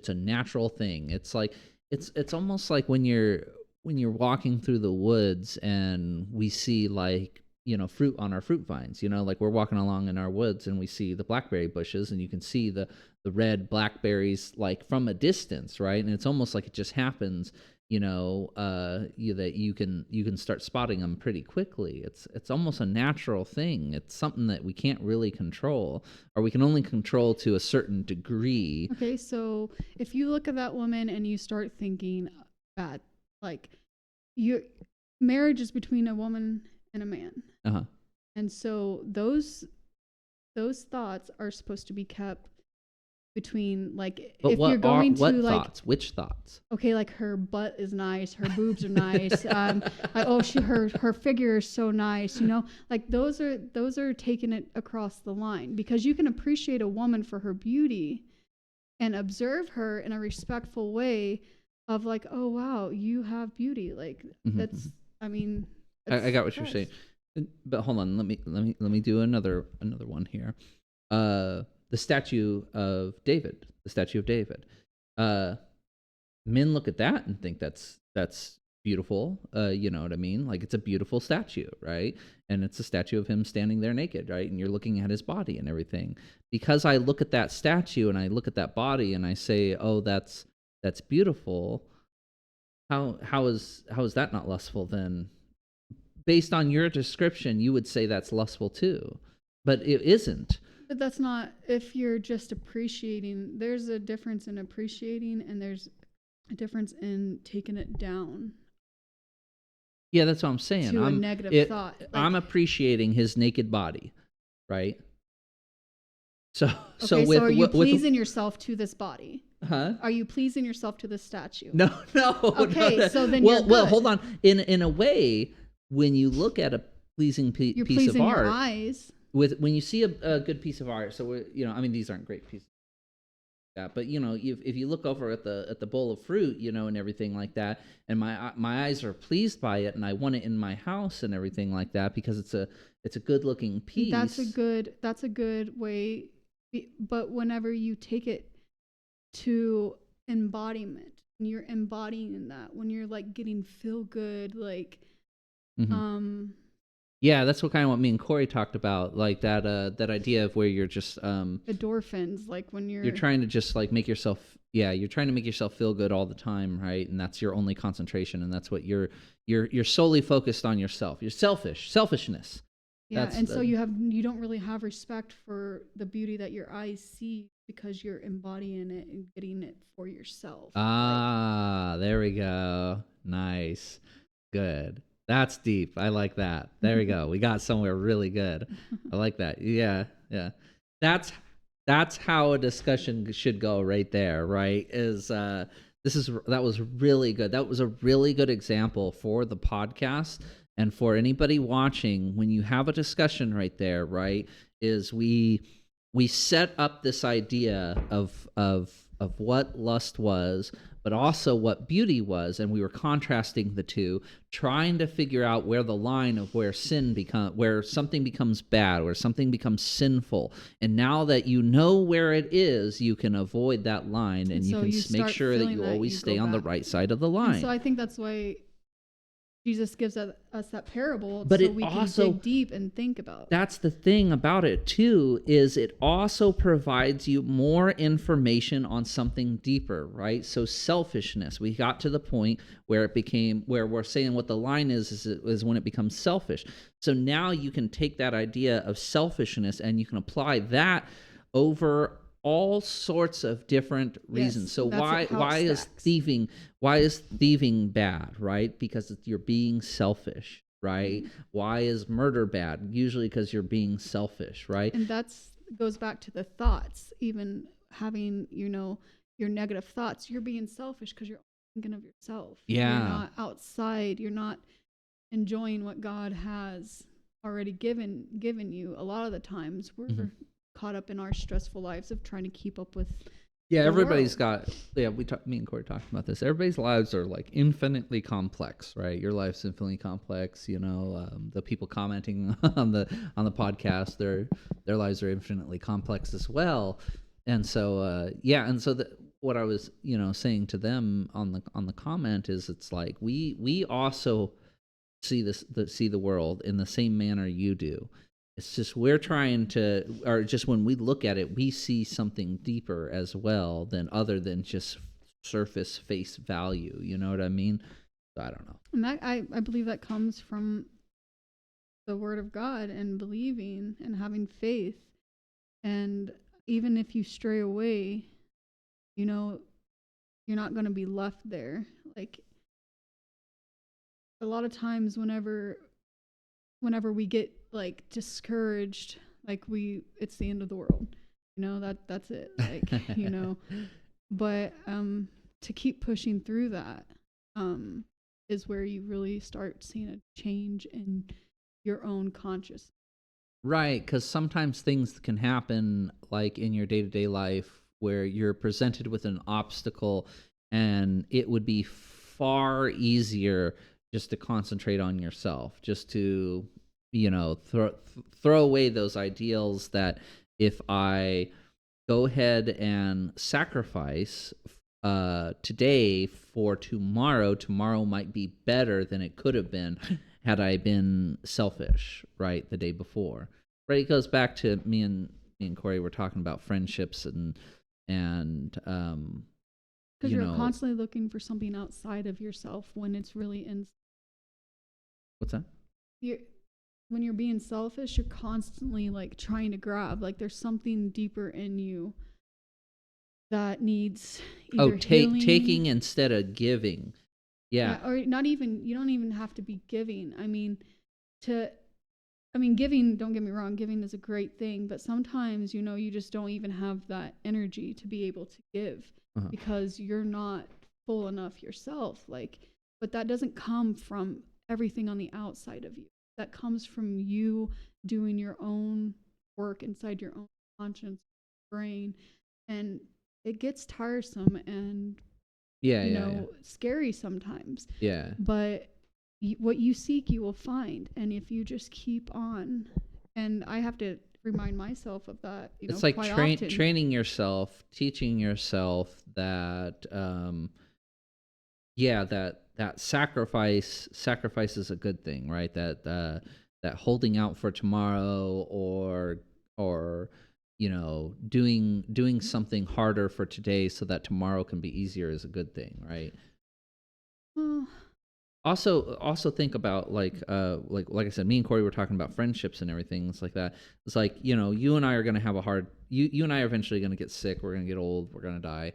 a natural thing. It's like it's almost like when you're walking through the woods and we see, like, fruit on our fruit vines. Like we're walking along in our woods and we see the blackberry bushes, and you can see the red blackberries like from a distance, right? And it's almost like it just happens, that you can start spotting them pretty quickly. It's almost a natural thing. It's something that we can't really control, or we can only control to a certain degree. okay, so if you look at that woman and you start thinking bad, like, your marriage is between a woman and a man, Uh-huh. and so those thoughts are supposed to be kept between, like, But if you're going to, what like, thoughts? Which thoughts? okay, like her butt is nice, her boobs are nice, like, oh, her figure is so nice, like those are taking it across the line, because you can appreciate a woman for her beauty and observe her in a respectful way of, like, oh wow, you have beauty, like, that's, I mean, I got what you're saying, but hold on. Let me do another one here. The statue of David. Men look at that and think that's beautiful. You know what I mean? Like, it's a beautiful statue, right? And it's a statue of him standing there naked, right? And you're looking at his body and everything. Because I look at that statue and I look at that body and I say, oh, that's beautiful. How is that not lustful then? Based on your description, you would say that's lustful too, but it isn't. But that's not, if you're just appreciating. There's a difference in appreciating, and there's a difference in taking it down Yeah, that's what I'm saying. to a negative thought. Like, I'm appreciating his naked body, right? So okay, so are you pleasing yourself to this body? Huh? Are you pleasing yourself to this statue? No. Okay, no. so then well, you're well, good. hold on. In a way, when you look at a pleasing You're piece pleasing of art, your eyes. when you see a good piece of art, so I mean, these aren't great pieces. That, but if you look over at the bowl of fruit, and everything like that, and my eyes are pleased by it, and I want it in my house and everything like that, because it's a good looking piece. That's a good way. But whenever you take it to embodiment, and you're embodying that, when you're like getting feel good, like, yeah, that's what me and Corey talked about, like that idea of where you're just endorphins, like when you're trying to just like make yourself, you're trying to make yourself feel good all the time, right? And that's your only concentration, and that's what you're solely focused on yourself. You're selfishness. Yeah, and so you don't really have respect for the beauty that your eyes see, because you're embodying it and getting it for yourself. There we go. Nice. Good. That's deep. I like that. There we go. We got somewhere really good. I like that. Yeah. That's how a discussion should go right there, right? That was really good. That was a really good example for the podcast, and for anybody watching. When you have a discussion right there, right, is we we set up this idea of what lust was, but also what beauty was, and we were contrasting the two, trying to figure out where the line of where something becomes bad, where something becomes sinful. And now that you know where it is, you can avoid that line, and you so can you make start sure that feeling you that, always you stay go on the back. right side of the And so line. I think that's why Jesus gives us that parable, But so it we can also, dig deep and think about. that's the thing about it too, is it also provides you more information on something deeper, right? So selfishness, we got to the point where it became, where we're saying what the line is when it becomes selfish. So now you can take that idea of selfishness and you can apply that over all sorts of different reasons. Yes, So that's why how it stacks. why is thieving bad, right? Because you're being selfish, right? Why is murder bad? Usually because you're being selfish, right? And that's goes back to the thoughts. Even having, your negative thoughts, you're being selfish because you're thinking of yourself. You're Yeah. not outside. You're not enjoying what God has already given you. A lot of the times we're caught up in our stressful lives of trying to keep up with Yeah, the everybody's world. got. Yeah, me and Corey talked about this. Everybody's lives are like infinitely complex, right? Your life's infinitely complex. The people commenting on the podcast, their lives are infinitely complex as well. And so, what I was saying to them on the comment is, it's like we also see the world in the same manner you do. It's just we're trying to, or just when we look at it, we see something deeper as well than other than just surface face value. You know what I mean? So I don't know. And that I believe that comes from the word of God and believing and having faith. And even if you stray away, you know, you're not going to be left there. Like a lot of times whenever we get like discouraged, like it's the end of the world. That's it. Like, but to keep pushing through that is where you really start seeing a change in your own consciousness. Right, because sometimes things can happen like in your day-to-day life where you're presented with an obstacle, and it would be far easier just to concentrate on yourself, just to throw away those ideals that if I go ahead and sacrifice today for tomorrow might be better than it could have been had I been selfish, right, the day before. Right, it goes back to me and Corey were talking about friendships and because you're constantly looking for something outside of yourself when it's really in. What's that? When you're being selfish, you're constantly like trying to grab. Like there's something deeper in you that needs either healing, taking instead of giving. Yeah. Or not even. You don't even have to be giving. Giving, don't get me wrong, giving is a great thing, but sometimes, you just don't even have that energy to be able to give because you're not full enough yourself. But that doesn't come from everything on the outside of you. That comes from you doing your own work inside your own conscience, brain, and it gets tiresome and scary sometimes. Yeah. But what you seek, you will find. And if you just keep on, and I have to remind myself of that, it's like quite often. Training yourself, teaching yourself that, that sacrifice is a good thing, right? That holding out for tomorrow or doing something harder for today so that tomorrow can be easier is a good thing, right? Well, also think about like I said, me and Corey were talking about friendships and everything. It's like that. It's like, you and I are gonna have you and I are eventually gonna get sick, we're gonna get old, we're gonna die.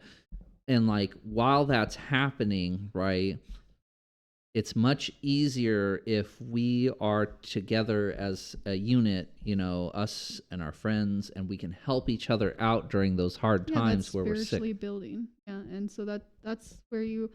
And like while that's happening, right, it's much easier if we are together as a unit, us and our friends, and we can help each other out during those hard times where we're sick. Spiritually building. Yeah. And so that's where you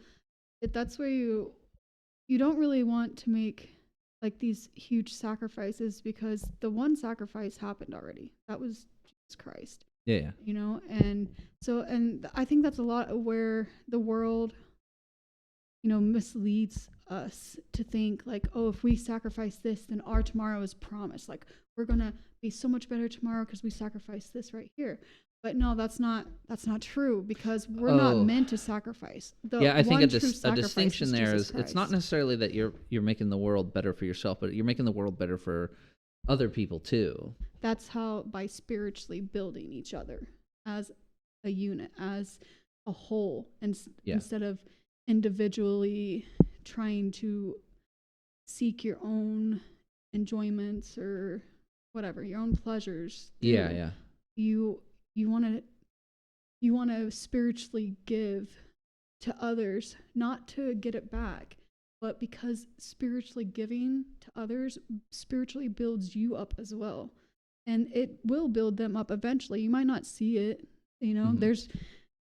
don't really want to make like these huge sacrifices, because the one sacrifice happened already. That was Christ. Yeah, yeah. You know, and so, and I think that's a lot of where the world, you know, misleads us to think like, oh, if we sacrifice this, then our tomorrow is promised. Like, we're going to be so much better tomorrow because we sacrificed this right here. But no, that's not true, because we're not Oh, meant to sacrifice. The yeah. I think one true a sacrifice distinction is there Jesus is it's not Christ. necessarily that you're making the world better for yourself, but you're making the world better for other people too. That's how, by spiritually building each other as a unit, as a whole, and Yeah. instead of individually trying to seek your own enjoyments or whatever, your own pleasures Yeah, through. yeah. You want to you want to spiritually give to others, not to get it back, but because spiritually giving to others spiritually builds you up as well. And it will build them up eventually. You might not see it, you know. Mhm. There's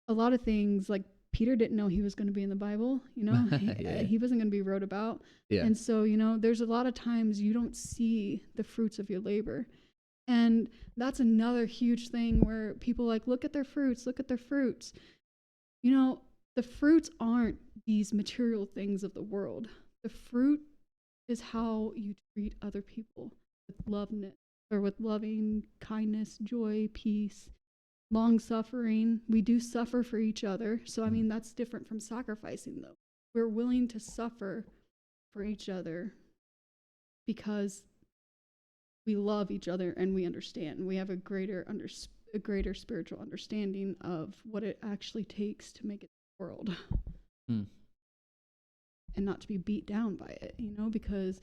a lot of things like Peter didn't know he was going to be in the Bible, you know. Yeah. He wasn't going to be wrote about. Yeah. And so, you know, there's a lot of times you don't see the fruits of your labor. And that's another huge thing where people like, look at their fruits, look at their fruits. You know, the fruits aren't these material things of the world. The fruit is how you treat other people with loveness, or with loving kindness, joy, peace, long suffering. We do suffer for each other. So, I mean, that's different from sacrificing, though. We're willing to suffer for each other because we love each other and we understand. We have a greater spiritual understanding of what it actually takes to make it the world. Hmm. And not to be beat down by it, you know, because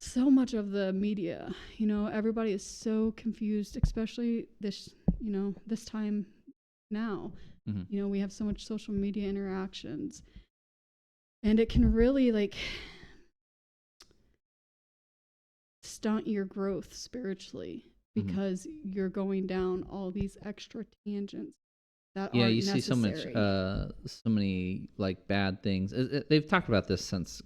so much of the media, you know, everybody is so confused, especially this, you know, this time now. Mm-hmm. You know, we have so much social media interactions, and it can really like stunt your growth spiritually, because you're going down all these extra tangents that Yeah, aren't you see necessary. so many like bad things. They've talked about this since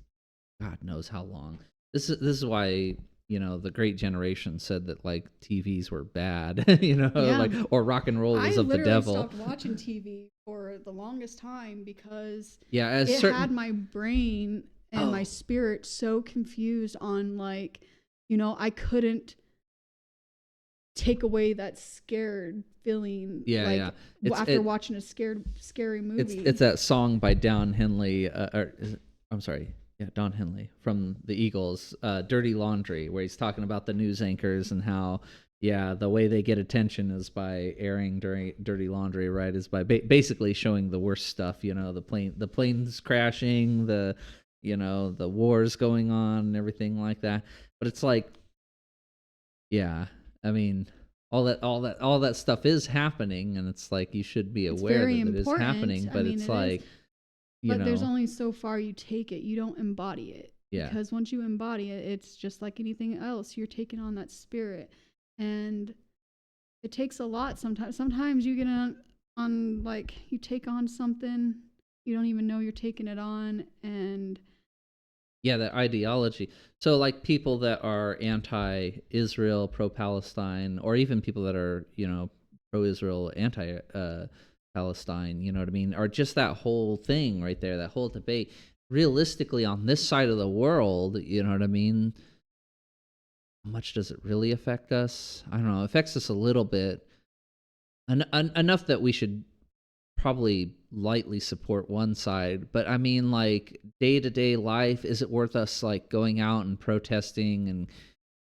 God knows how long. This is why, you know, the great generation said that like TVs were bad, you know, Yeah. like, or rock and roll was I of the literally devil. stopped watching TV for the longest time because Yeah, it had my brain and my spirit so confused on, like, you know, I couldn't take away that scared feeling, Yeah, like, yeah. after watching a scary movie. It's that song by Don Henley, I'm sorry, yeah, Don Henley from the Eagles, "Dirty Laundry," where he's talking about the news anchors and how, yeah, the way they get attention is by airing dirty laundry, right? Is by basically showing the worst stuff, you know, the planes crashing, you know, the wars going on and everything like that. But it's like, yeah, I mean, all that stuff is happening, and it's like you should be It's aware very that it is important. happening, I but mean, it's it is. like, you But there's know, only so far you take it. You don't embody it. yeah, Because once you embody it, it's just like anything else. You're taking on that spirit. And it takes a lot sometimes. Sometimes you get on like, you take on something, you don't even know you're taking it on. And yeah, that ideology. So like people that are anti-Israel, pro-Palestine, or even people that are, you know, pro-Israel, anti-Palestine, you know what I mean, or just that whole thing right there, that whole debate. Realistically, on this side of the world, you know what I mean, how much does it really affect us? I don't know. It affects us a little bit, enough that we should probably lightly support one side. But I mean, like, day-to-day life, is it worth us like going out and protesting and,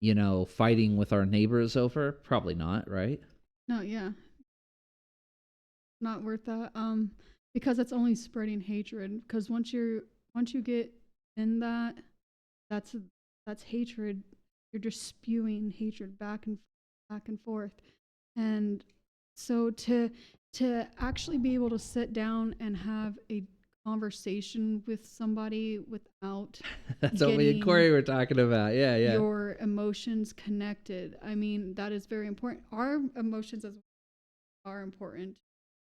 you know, fighting with our neighbors over? Probably not, right? no, yeah, not worth that. Because it's only spreading hatred. Because once you get in that, that's hatred. You're just spewing hatred back and forth. And so to actually be able to sit down and have a conversation with somebody without That's what me and Corey were talking about. Yeah, yeah. your emotions connected, I mean, that is very important. Our emotions are important,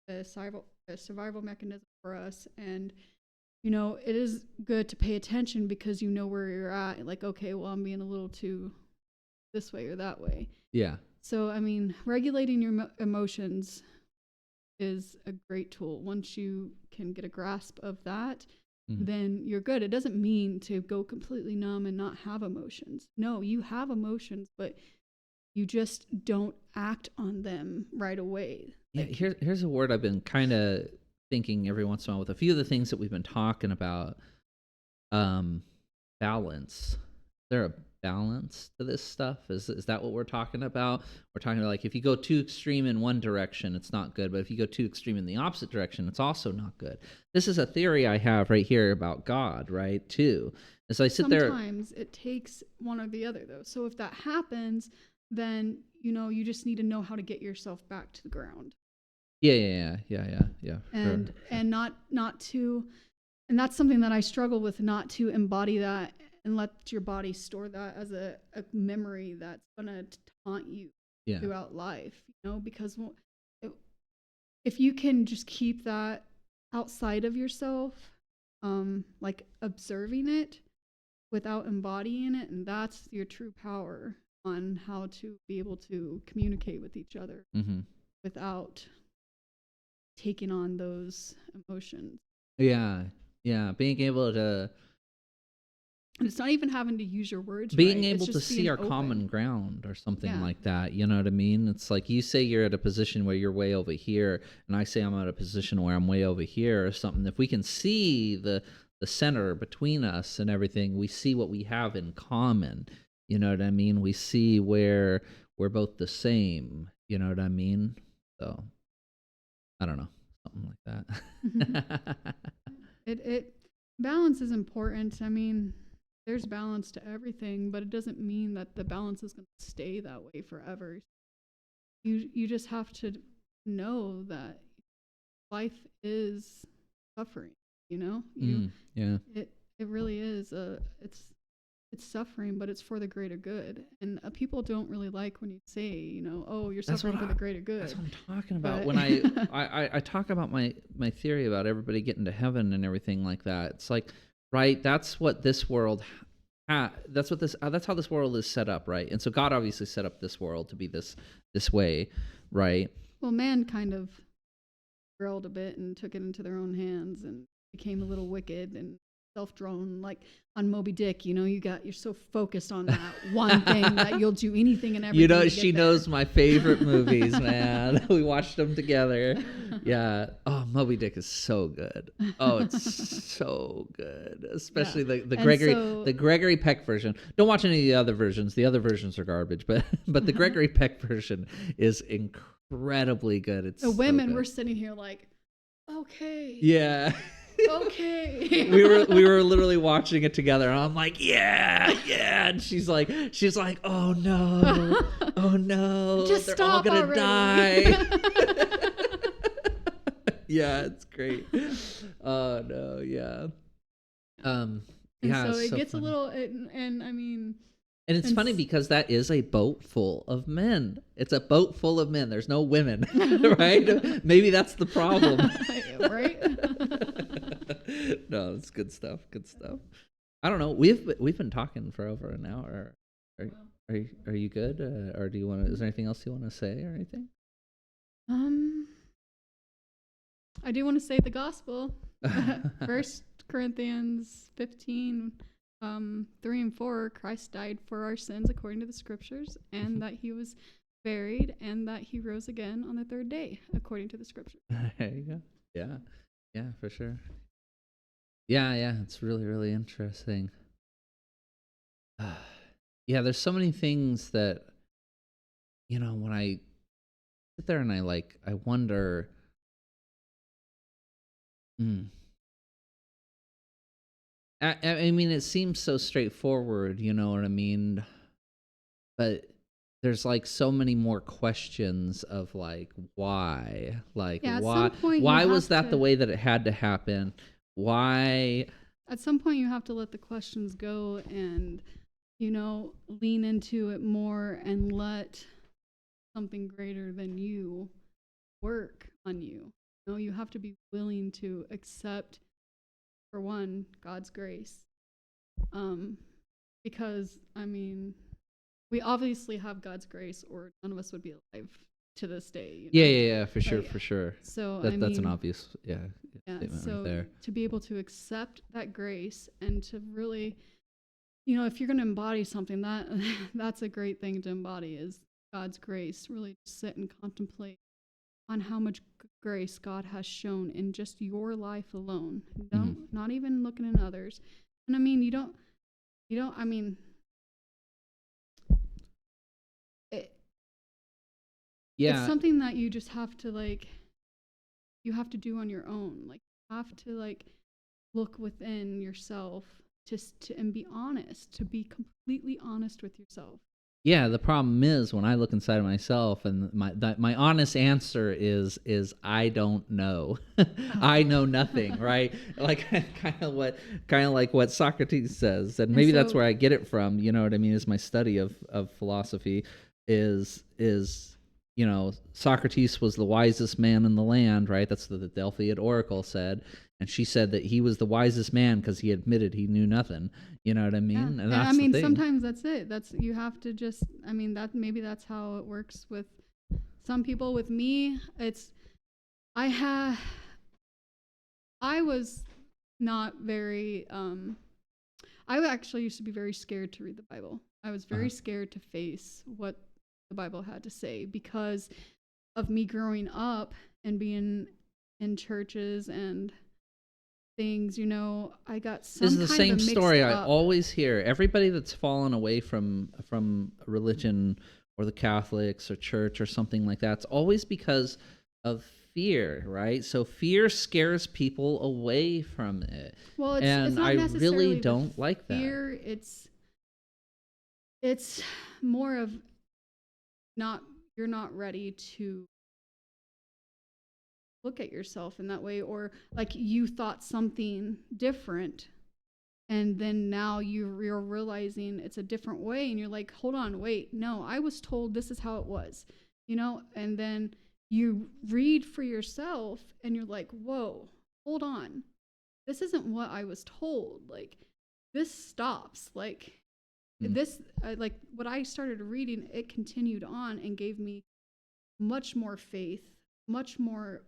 a survival mechanism for us. And you know, it is good to pay attention because you know where you're at. Like, okay, well, I'm being a little too this way or that way. Yeah. So, I mean, regulating your emotions is a great tool. Once you can get a grasp of that, then you're good. It doesn't mean to go completely numb and not have emotions. No, you have emotions, but you just don't act on them right away. Yeah, here's a word I've been kind of thinking every once in a while with a few of the things that we've been talking about. Balance. Is there a balance to this stuff? Is that what we're talking about? We're talking about, like, if you go too extreme in one direction, it's not good, but if you go too extreme in the opposite direction, it's also not good. This is a theory I have right here about God, right, too. As I sit there, sometimes it takes one or the other, though. So if that happens, then you just need to know how to get yourself back to the ground. Yeah. And sure. not to, and that's something that I struggle with, not to embody that and let your body store that as a memory that's gonna taunt you throughout life. Because if you can just keep that outside of yourself, like observing it without embodying it, and that's your true power on how to be able to communicate with each other without taking on those emotions. Yeah, being able to, and it's not even having to use your words being right. able It's to just see being our open. common ground or something like that. You know what I mean? It's like you say you're at a position where you're way over here, and I say I'm at a position where I'm way over here or something. If we can see the center between us and everything, we see what we have in common. You know what I mean? We see where we're both the same. You know what I mean? So I don't know, something like that. It balance is important. I mean, there's balance to everything, but it doesn't mean that the balance is going to stay that way forever. You just have to know that life is suffering. It really is. It's suffering, but it's for the greater good. And people don't really like when you say, oh, you're suffering for the greater good. That's what I'm talking about. When I talk about my theory about everybody getting to heaven and everything like that. It's like, right, that's what this world that's how this world is set up, right? And so God obviously set up this world to be this way, right? Well, man kind of grilled a bit and took it into their own hands and became a little wicked and self-drone, like on Moby Dick. You're so focused on that one thing that you'll do anything and everything. She knows my favorite movies, man. We watched them together. Yeah. Oh, Moby Dick is so good. Oh, it's so good, especially the Gregory Peck version. Don't watch any of the other versions. The other versions are garbage, but the Gregory Peck version is incredibly good. It's the women were sitting here like, okay, yeah. Okay. we were literally watching it together, and I'm like, yeah, and she's like, oh no, just they're stop all gonna already. die. Yeah, it's great. Oh no, yeah. And yeah, so it gets funny. A little, and I mean, and it's funny because that is a boat full of men. It's a boat full of men. There's no women, right? Maybe that's the problem. Right? No, it's good stuff. Good stuff. I don't know. We've been talking for over an hour. Are you good? Or do you want to? Is there anything else you want to say or anything? I do want to say the gospel. 1 Corinthians 15, 3 and 4. Christ died for our sins according to the scriptures, and that he was buried, and that he rose again on the third day according to the scriptures. There you go. Yeah, for sure. Yeah, it's really, really interesting. Yeah, there's so many things that, when I sit there and I wonder, I mean, it seems so straightforward, you know what I mean? But there's like so many more questions of like why, why was that the way that it had to happen? Why? At some point, you have to let the questions go and lean into it more and let something greater than you work on you. You have to be willing to accept, for one, God's grace. Because, I mean, we obviously have God's grace, or none of us would be alive to this day. You Yeah, know? yeah, yeah, for sure, Like, for sure. so That's an obvious, statement right so there. to be able to accept that grace and to really, if you're going to embody something, that's a great thing to embody, is God's grace. Really sit and contemplate on how much grace God has shown in just your life alone. Not even looking in others. And I mean, I mean, it, it's something that you just have to you have to do on your own. Like, you have to look within yourself and be honest, to be completely honest with yourself. Yeah, the problem is when I look inside of myself, and my honest answer is I don't know. I know nothing, right? Like kind of like what Socrates says, and maybe that's where I get it from. You know what I mean? Is my study of philosophy is Socrates was the wisest man in the land, right? That's what the Delphiad oracle said. And she said that he was the wisest man because he admitted he knew nothing. You know what I mean? Yeah. And that's the thing. Sometimes that's it. You have to just, maybe that's how it works with some people. With me, I was not very, I actually used to be very scared to read the Bible. I was very scared to face what the Bible had to say because of me growing up and being in churches and things. I got some This is the kind same of mixed story up. I always hear. Everybody that's fallen away from religion or the Catholics or church or something like that, it's always because of fear, right? So fear scares people away from it. Well, it's not I necessarily really don't like that. Fear, it's more of you're not ready to look at yourself in that way, or like you thought something different, and then now you're realizing it's a different way, and you're like, hold on, wait, no, I was told this is how it was, and then you read for yourself and you're like, whoa, hold on, this isn't what I was told. Like, this stops. Like, this, like what I started reading, it continued on and gave me much more faith, much more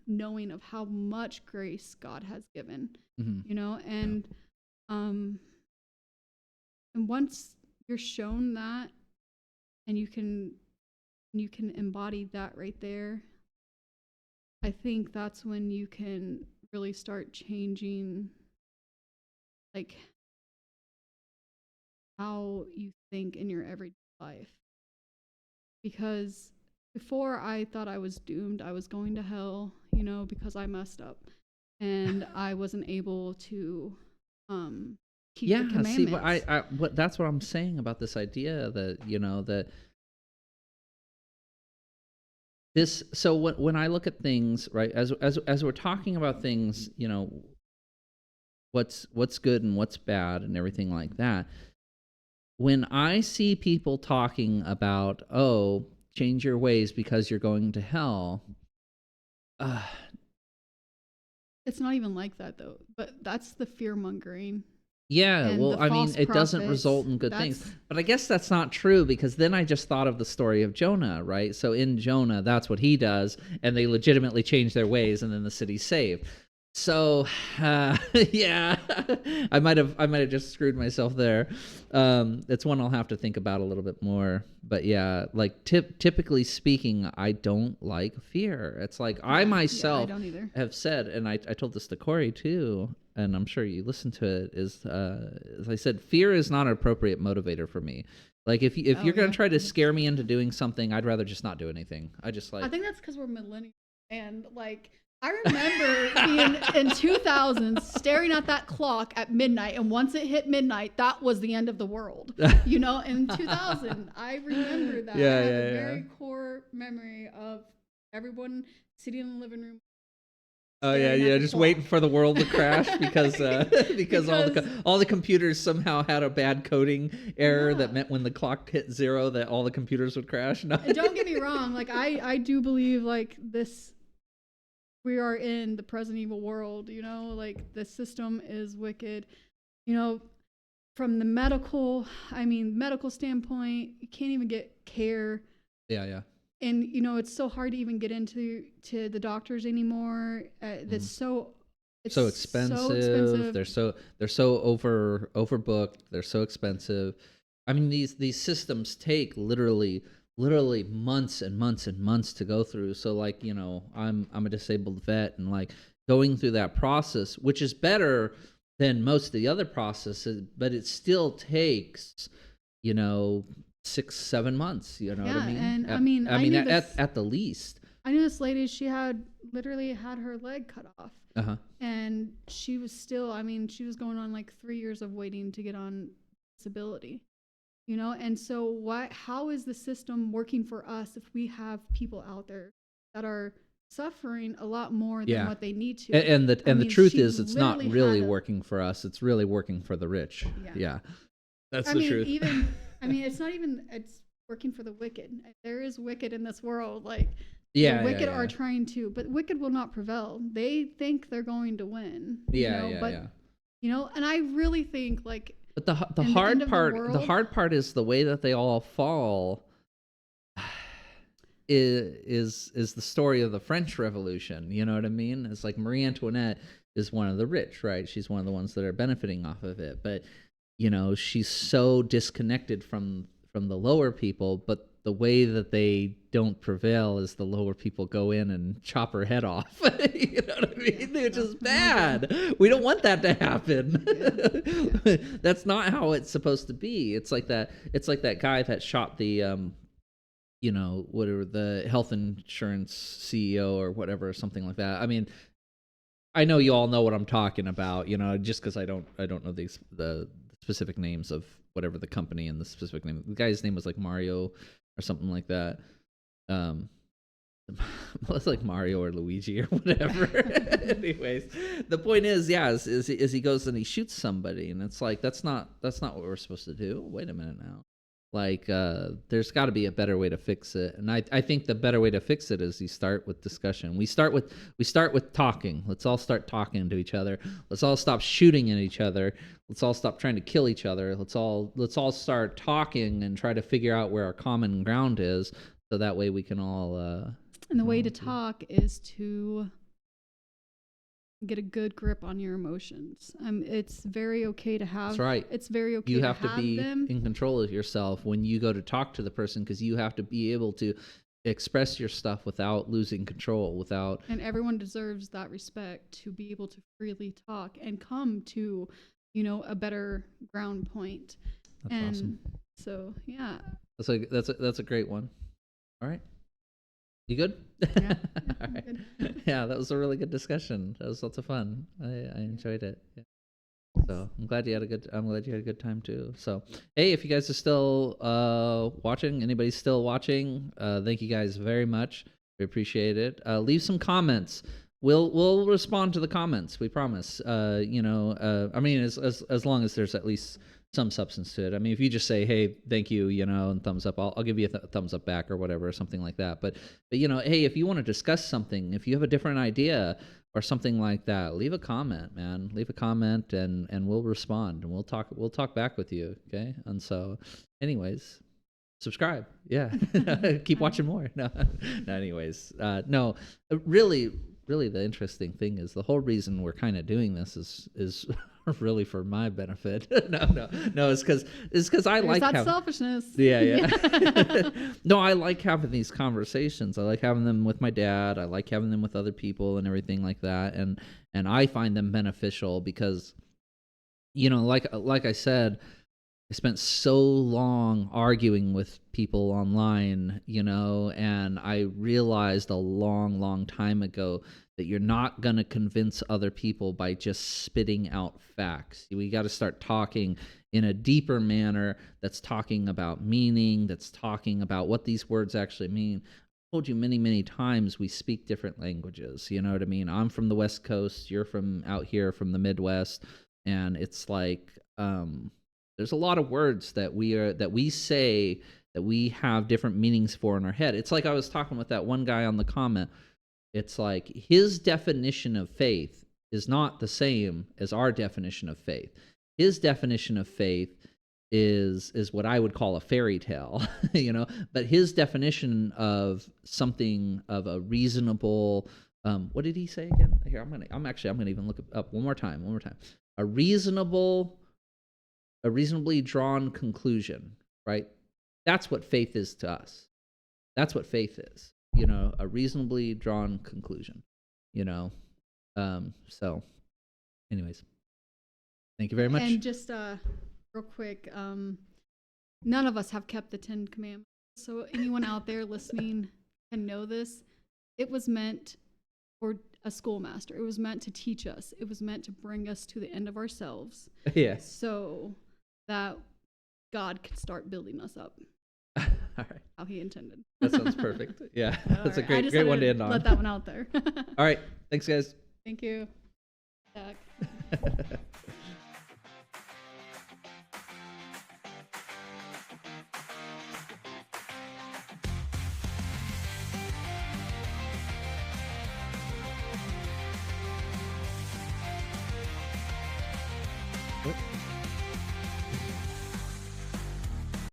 knowing of how much grace God has given, and once you're shown that, and you can embody that right there, I think that's when you can really start changing, like, how you think in your everyday life. Because before, I thought I was doomed. I was going to hell, because I messed up and I wasn't able to keep the commandments. See, that's what I'm saying about this idea that that this. So when I look at things, right, as we're talking about things, what's good and what's bad and everything like that. When I see people talking about, oh, change your ways because you're going to hell. It's not even like that, though. But that's the fear mongering. Yeah, well, I mean, it doesn't result in good things. But I guess that's not true, because then I just thought of the story of Jonah, right? So in Jonah, that's what he does, and they legitimately change their ways, and then the city's saved. So, yeah, I might have just screwed myself there. It's one I'll have to think about a little bit more. But yeah, like typically speaking, I don't like fear. It's like I myself have said, and I told this to Corey too, and I'm sure you listened to it, is as I said, fear is not an appropriate motivator for me. Like if you're going to try to scare me into doing something, I'd rather just not do anything. I think that's because we're millennials, and like, I remember being in 2000s staring at that clock at midnight, and once it hit midnight, that was the end of the world. In 2000, I remember that. I have a very core memory of everyone sitting in the living room. Oh yeah, just waiting for the world to crash because all the computers somehow had a bad coding error that meant when the clock hit 0 that all the computers would crash. No. And don't get me wrong, like I do believe like this. We are in the present evil world, like the system is wicked. from the medical standpoint, you can't even get care. Yeah. And it's so hard to even get into the doctors anymore. That's it's So expensive. They're so overbooked. They're so expensive. I mean, these systems take literally months and months and months to go through. So like, I'm a disabled vet, and like going through that process, which is better than most of the other processes, but it still takes, 6-7 months. You know what I mean? And At the least. I knew this lady. She had literally had her leg cut off. And she was still, she was going on like 3 years of waiting to get on disability, and so how is the system working for us if we have people out there that are suffering a lot more than what they need to? And the truth is, it's not really working for us. It's really working for the rich. Yeah. That's the truth. It's not even, it's working for the wicked. There is wicked in this world. Like, the wicked are trying to, but wicked will not prevail. They think they're going to win. And I really think, like, but the hard part is the way that they all fall is the story of the French Revolution. You know what I mean? It's like Marie Antoinette is one of the rich, right? She's one of the ones that are benefiting off of it, but she's so disconnected from the lower people. But the way that they don't prevail is the lower people go in and chop her head off. You know what I mean? Which is bad. We don't want that to happen. That's not how it's supposed to be. It's like that guy that shot the whatever, the health insurance CEO or whatever, something like that. I mean, I know you all know what I'm talking about, just because I don't know the specific names of whatever the company and the specific name. The guy's name was like Mario or something like that. It's like Mario or Luigi or whatever. Anyways, the point is he goes and he shoots somebody, and it's like that's not what we're supposed to do. Wait a minute now. Like, there's got to be a better way to fix it, and I think the better way to fix it is you start with discussion. We start with talking. Let's all start talking to each other. Let's all stop shooting at each other. Let's all stop trying to kill each other. Let's all start talking and try to figure out where our common ground is, so that way we can all. And the way to talk is to get a good grip on your emotions. It's very okay to have. That's right. It's very okay. You have to be in control of yourself when you go to talk to the person, because you have to be able to express your stuff without losing control. And everyone deserves that respect to be able to freely talk and come to, a better ground point. That's awesome. So yeah. That's a great one. All right. You good? Yeah. All right. Good. Yeah, that was a really good discussion. That was lots of fun. I enjoyed it. Yeah. So I'm glad you had a good time too. So hey, if you guys are still watching, anybody's still watching, thank you guys very much. We appreciate it. Leave some comments. We'll respond to the comments. We promise. As long as there's at least some substance to it. I mean, if you just say, hey, thank you, and thumbs up, I'll give you a thumbs up back or whatever, or something like that. But hey, if you want to discuss something, if you have a different idea or something like that, leave a comment, man. Leave a comment and we'll respond, and we'll talk back with you. Okay. And so anyways, subscribe. Yeah. Keep watching more. No, anyways, no, really the interesting thing is the whole reason we're kind of doing this is really for my benefit. No, it's because I like that selfishness. Yeah. No, I like having these conversations. I like having them with my dad. I like having them with other people and everything like that. And I find them beneficial because, like I said, I spent so long arguing with people online, and I realized a long, long time ago that you're not going to convince other people by just spitting out facts. We got to start talking in a deeper manner that's talking about meaning, that's talking about what these words actually mean. I told you many, many times we speak different languages. You know what I mean? I'm from the West Coast. You're from out here from the Midwest. And it's like, there's a lot of words that we say that we have different meanings for in our head. It's like I was talking with that one guy on the comment. It's like his definition of faith is not the same as our definition of faith. his definition of faith is what I would call a fairy tale, you know. But his definition of something of a reasonable, what did he say again? Here, I'm gonna even look it up one more time. A reasonably drawn conclusion, right? That's what faith is to us. That's what faith is, you know, a reasonably drawn conclusion, you know. So, anyways, thank you very much. And just real quick, none of us have kept the 10 Commandments. So anyone out there listening can know this. It was meant for a schoolmaster. It was meant to teach us. It was meant to bring us to the end of ourselves. Yes. So that God could start building us up. All right. How he intended. That sounds perfect. Yeah. That's a Right. great one to end on. Let that one out there. All right. Thanks, guys. Thank you. Jack.